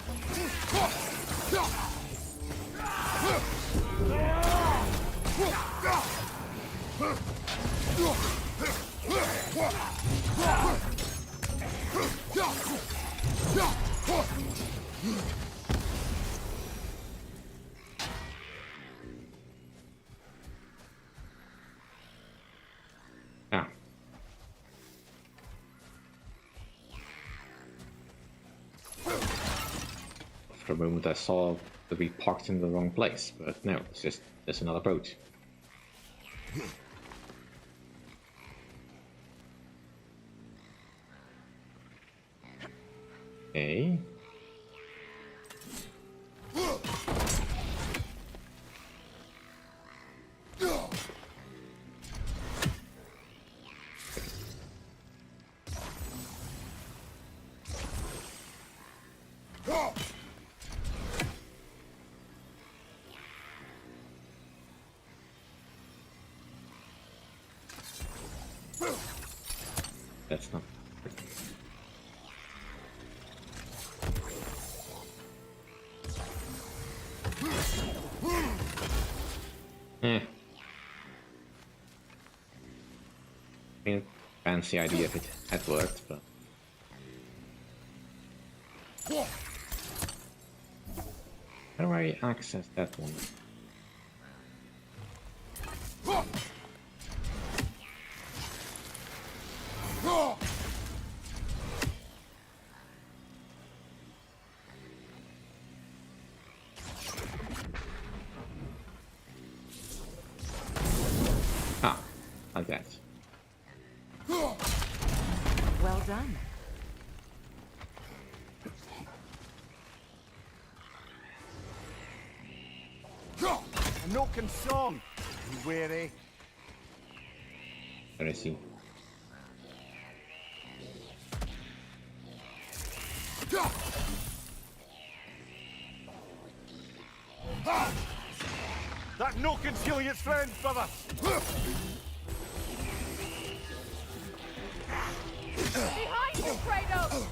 Ah. For a moment I saw that we parked in the wrong place, but no, it's just there's another boat. Okay. That's not. I mean, fancy idea if it had worked, but how do I access that one? Ah, like that. Well done. A Noken song! Be wary. Let me see. That Noken's killing its friends, brother! Behind you, Kratos!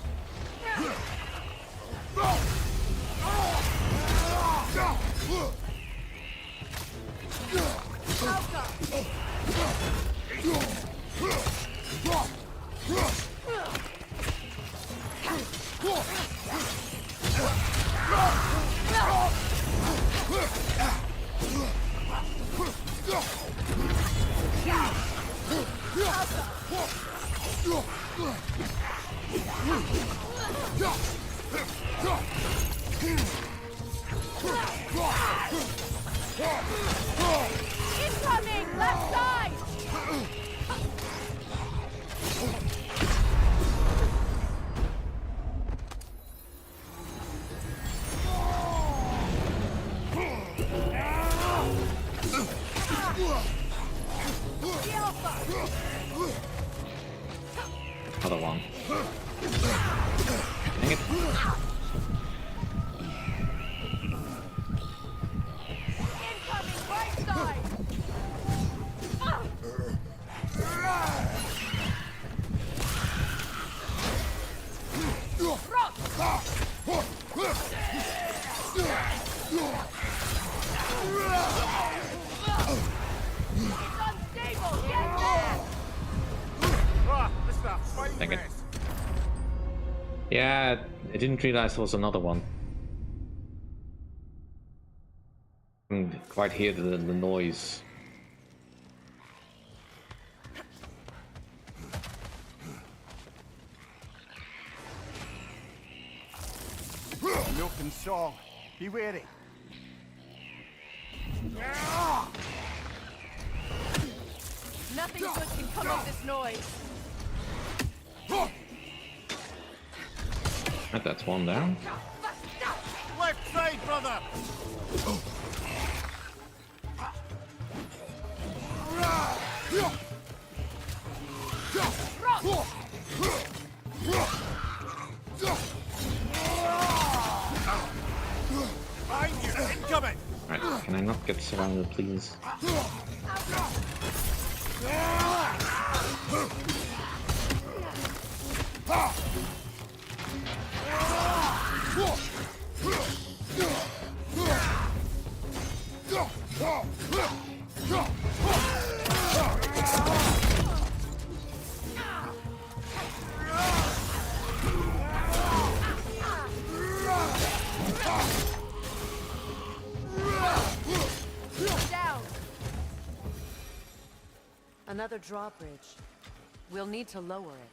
Incoming! Left side! Another one. Dang it. Incoming right side! It's unstable! Get back! Dang it. Yeah, I didn't realize there was another one. I can quite hear the noise. Milk and song. Be wary. Nothing good can come of this noise. And that's one down. Left side, brother! Behind you! Incoming! Right, can I not get surrounded, please? Down. Another drawbridge. We'll need to lower it.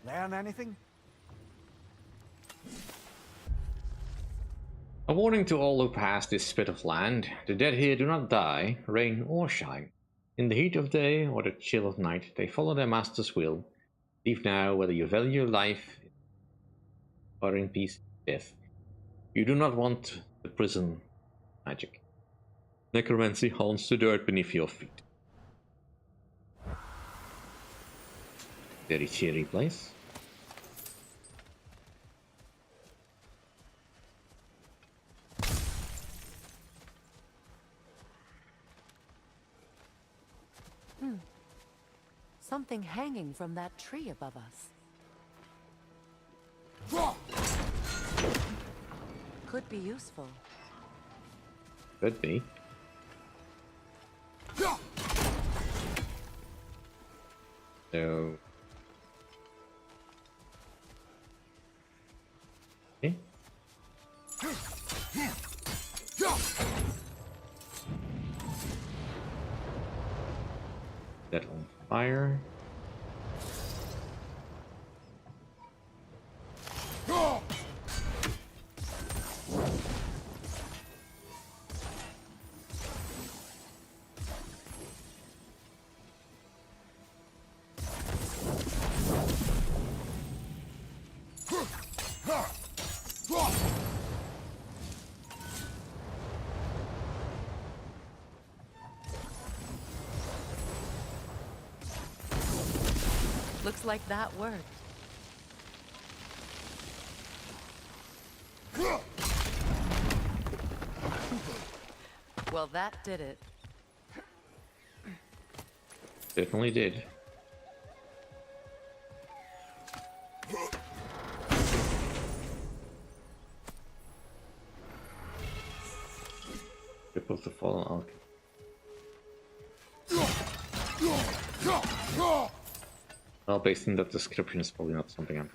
Learn anything? A warning to all who pass this spit of land. The dead here do not die, rain or shine. In the heat of day or the chill of night, they follow their master's will. Leave now whether you value life or in peace death. You do not want the prison magic. Necromancy haunts the dirt beneath your feet. Very cheery place. Something hanging from that tree above us. Could be useful. Could be. So... Okay. That on fire. Looks like that worked. Well, that did it. Definitely did. Grip of the fallen alchemy. Well, based on that description, it's probably not something I'm...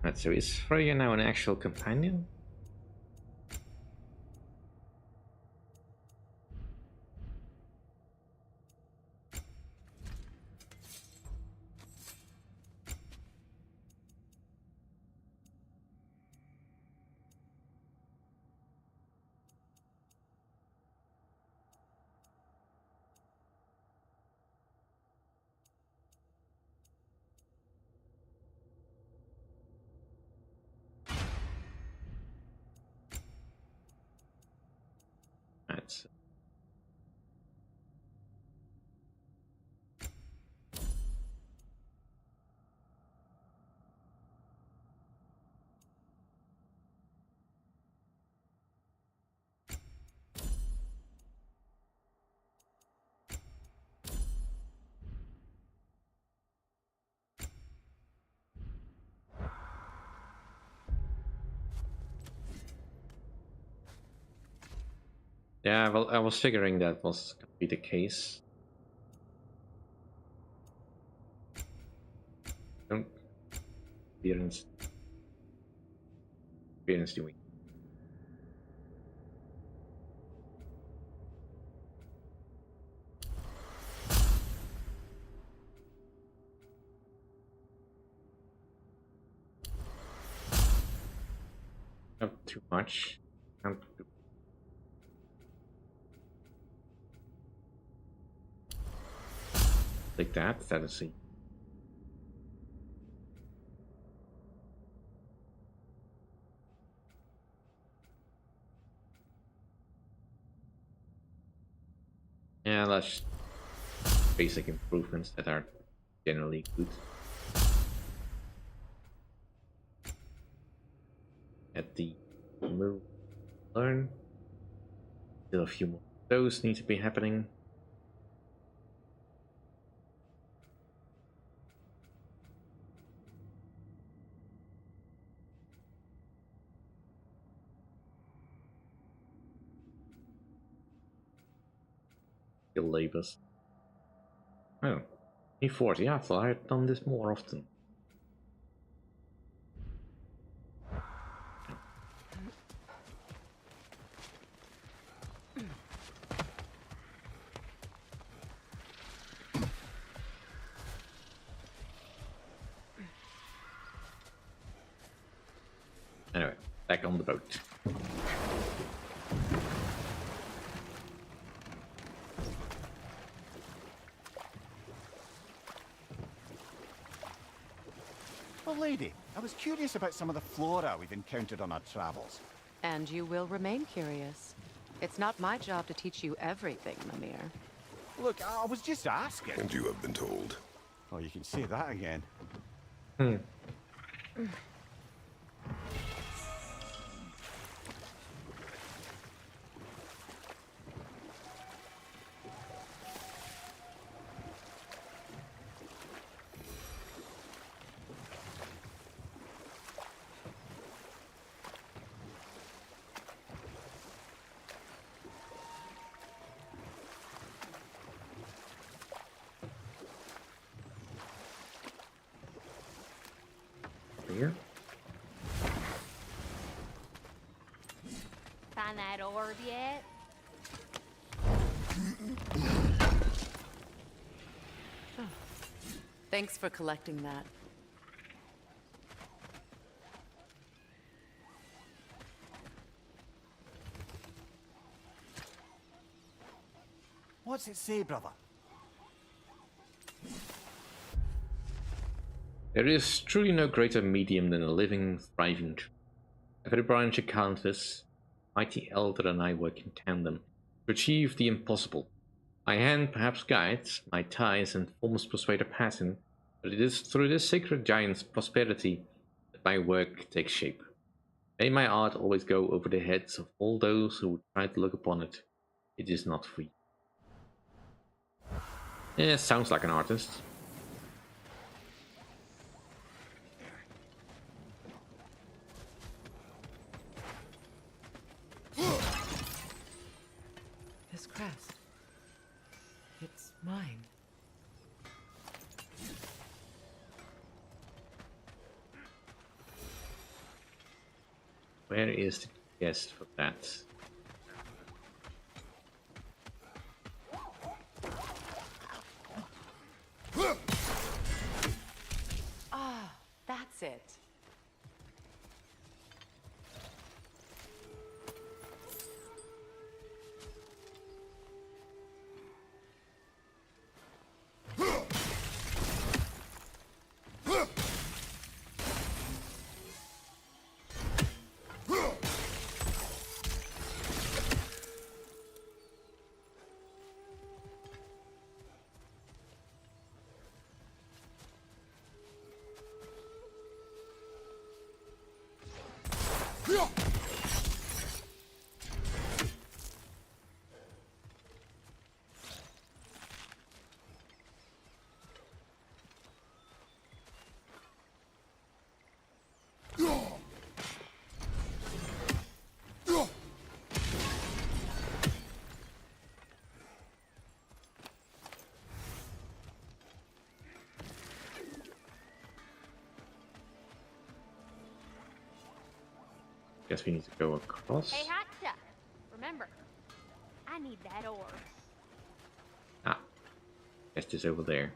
Right, so is Freya now an actual companion? Right, so yeah, well, I was figuring that was gonna be the case. Don't experience doing. Not too much. Like that. That is see. Yeah, that's basic improvements that are generally good. At the move, learn. Still a few more of those need to be happening. Skill labors. Oh, E40. I thought I had done this more often. Anyway, back on the boat. Well, lady, I was curious about some of the flora we've encountered on our travels. And you will remain curious. It's not my job to teach you everything, Mimir. Look, I was just asking. And you have been told. Oh, you can say that again. here. Find that orb yet? Thanks for collecting that. What's it say, brother? There is truly no greater medium than a living, thriving tree. Every branch a canvas, mighty elder and I work in tandem to achieve the impossible. My hand perhaps guides, my ties and forms persuade a pattern, but it is through this sacred giant's prosperity that my work takes shape. May my art always go over the heads of all those who would try to look upon it. It is not free. Yeah, sounds like an artist. This crest. It's mine. Where is the guest for that? Ah, that's it. Guess we need to go across. Hey, Hotcha! Remember, I need that orb. Ah, guest is over there.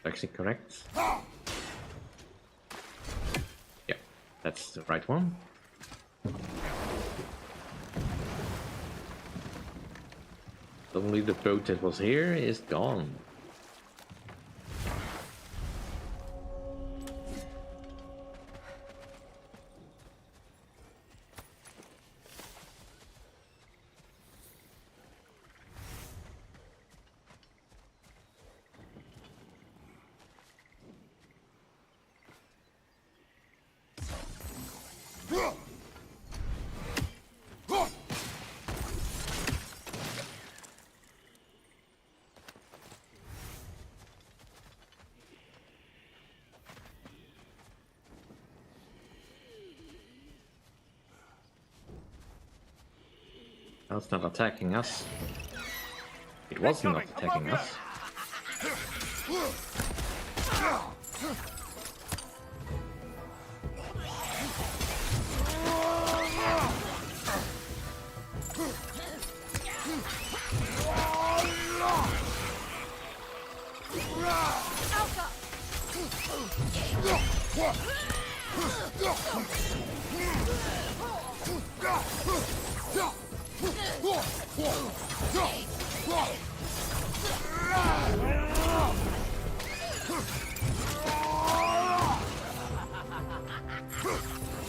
Actually correct. Yeah, that's the right one. Suddenly the boat that was here is gone. Now it's not attacking us. It was not attacking us.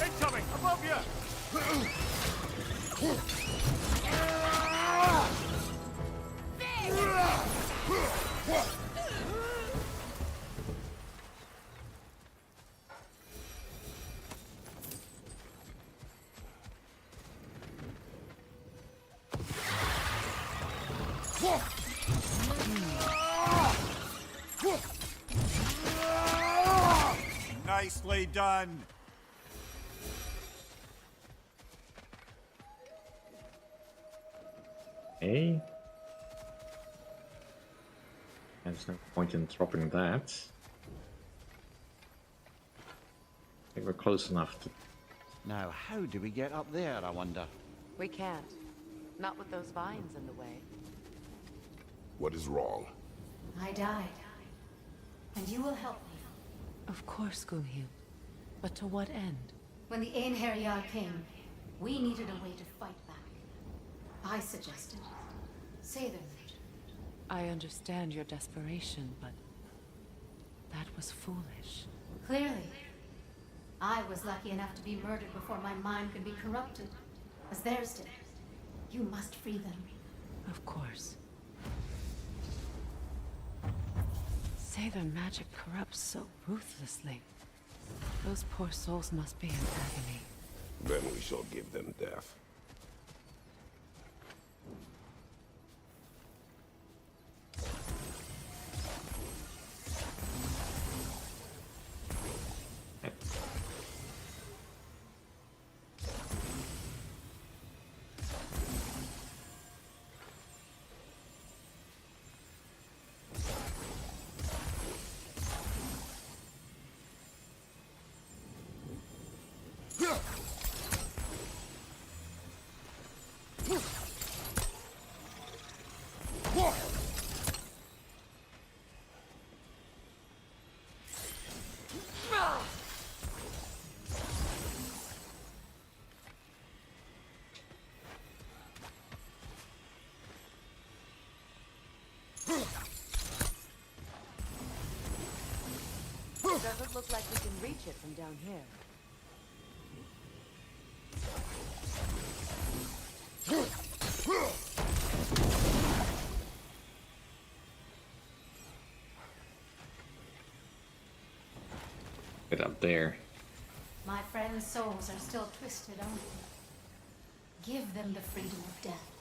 Incoming! Above you! Nicely done. Okay. There's no point in dropping that. I think we're close enough to... Now, how do we get up there, I wonder? We can't. Not with those vines in the way. What is wrong? I died. And you will help me. Of course, Gunhild. But to what end? When the Einherjar came, we needed a way to fight back. I suggested Sather. I understand your desperation, but that was foolish. Clearly. I was lucky enough to be murdered before my mind could be corrupted, as theirs did. You must free them. Of course. Sather magic corrupts so ruthlessly. Those poor souls must be in agony. Then we shall give them death. Doesn't look like we can reach it from down here. Get up there. My friends' souls are still twisted only. Give them the freedom of death.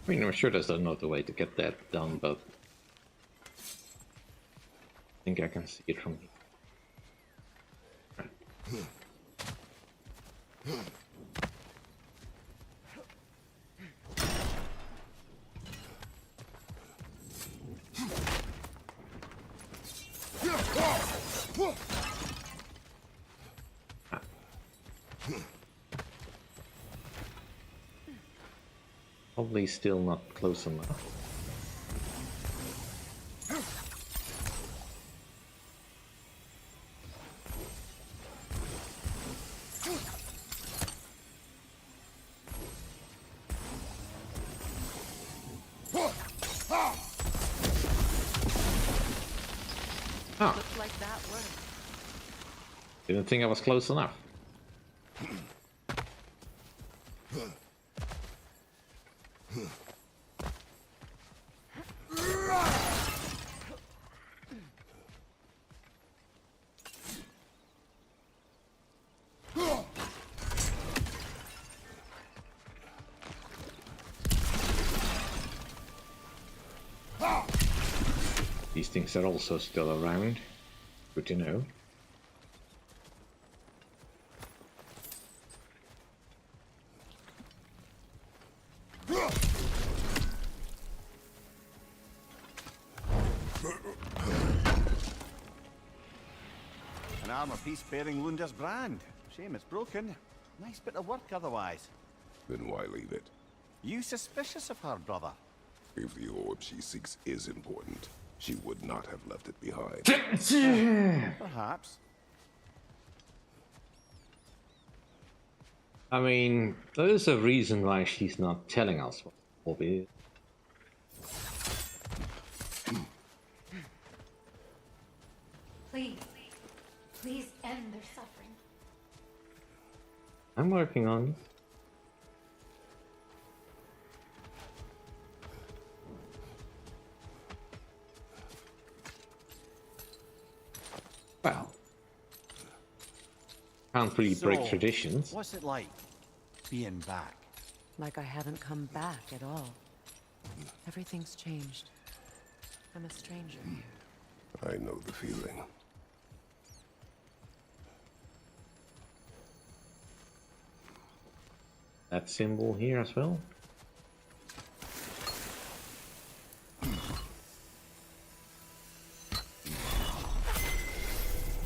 I mean, I'm sure there's another way to get that done, but I think I can see it from here. Probably still not close enough. Oh. Looks like that worked. Didn't think I was close enough. These things are also still around. Good to know. An armor piece bearing Lunda's brand. Shame it's broken. Nice bit of work otherwise. Then why leave it? You suspicious of her, brother? If the orb she seeks is important, she would not have left it behind. Perhaps. I mean, there's a reason why she's not telling us what the orb is. Please. Please end their suffering. I'm working on it. Well, can't really break traditions. What's it like, being back? Like I haven't come back at all. Everything's changed. I'm a stranger here. I know the feeling. that symbol here as well.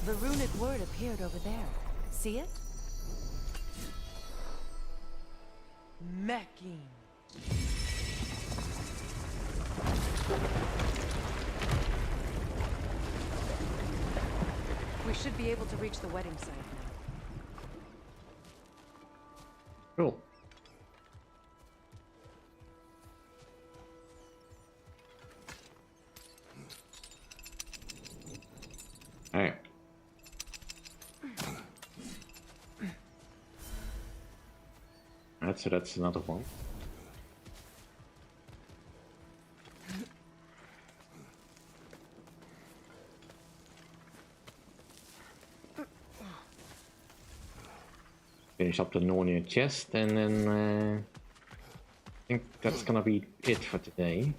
The runic word appeared over there. See it? Mecking. We should be able to reach the wedding site now. Cool. Alright. Alright, so that's another one. Finish up the Nornia chest, and then I think that's gonna be it for today.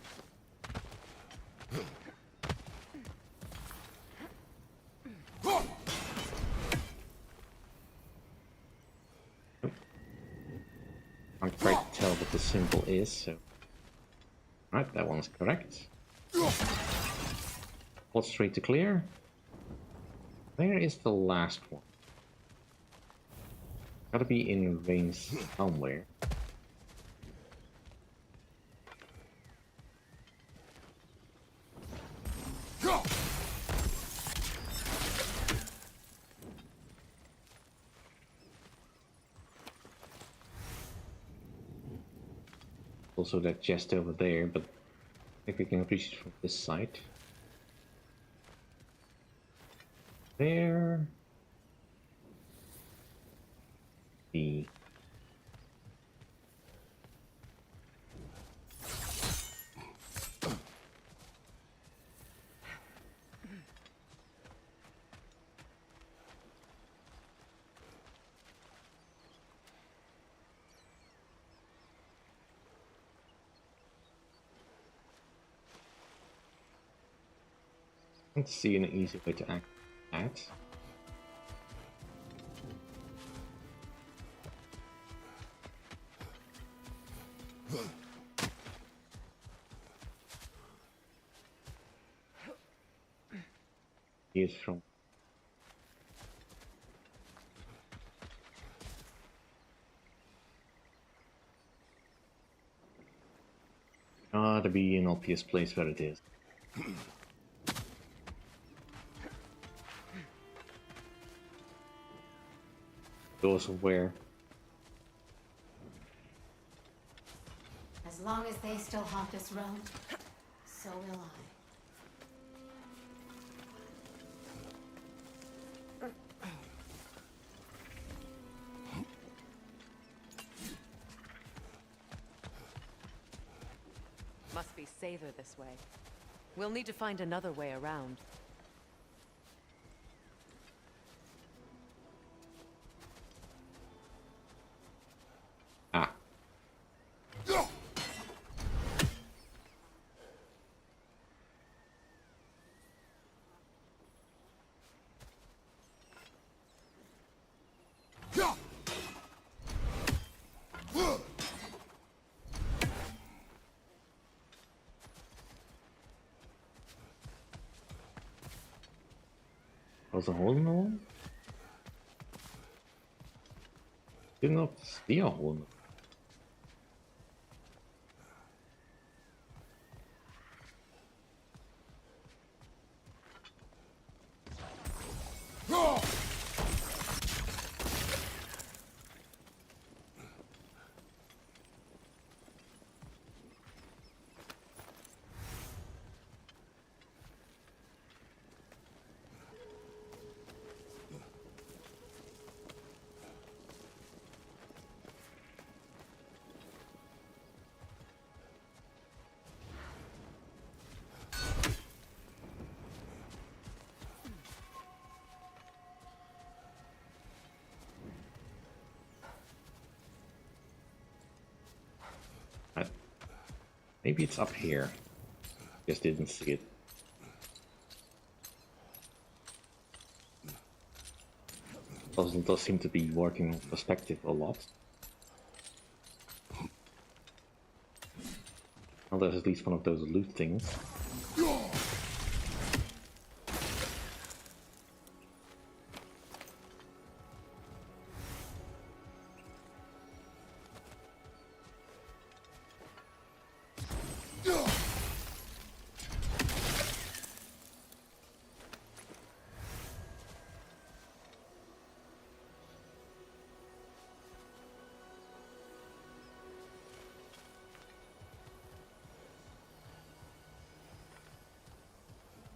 Can't quite tell what the symbol is, so... Right, that one's correct. Hold straight to clear. Where is the last one? Gotta be in range somewhere. Also that chest over there, but I think we can reach it from this side. There. B. Let's see an easy way to act that. He is from gotta be an obvious place where it is. Goes where? As long as they still haunt this road, so will I. Must be safer this way. We'll need to find another way around. Ah. Was a hole in the wall? Did not see a hole in the Maybe it's up here. Just didn't see it. Puzzle does seem to be working on perspective a lot. Well, there's at least one of those loot things.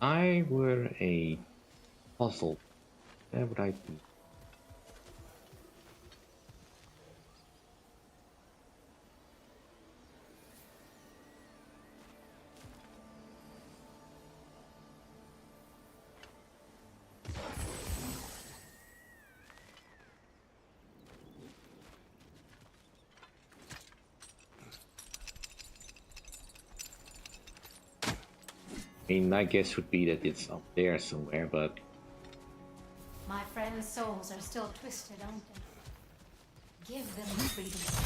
I were a puzzle, where would I be? I mean, my guess would be that it's up there somewhere, but... My friends' souls are still twisted, aren't they? Give them the freedom of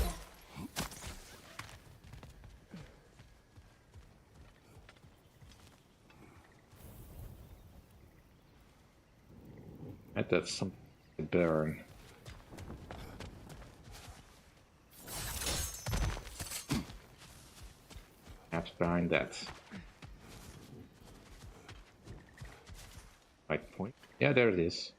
death. That's something to burn. Perhaps behind that. Right point. Yeah, there it is.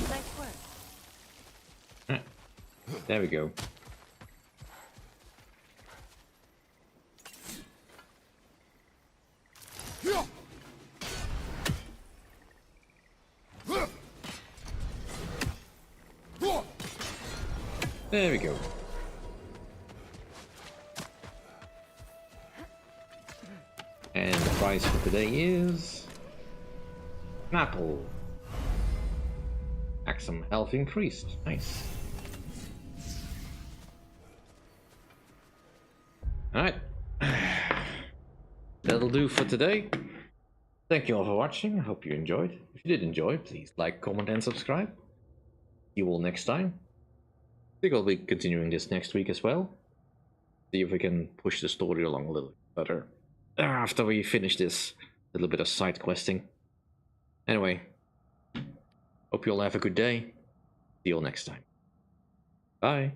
Nice work. There we go. There we go. And the price for today is... an apple. Maximum health increased. Nice. Alright. That'll do for today. Thank you all for watching. I hope you enjoyed. If you did enjoy, please like, comment, and subscribe. See you all next time. I think I'll be continuing this next week as well. See if we can push the story along a little better after we finish this little bit of side questing. Anyway, hope you all have a good day. See you all next time. Bye.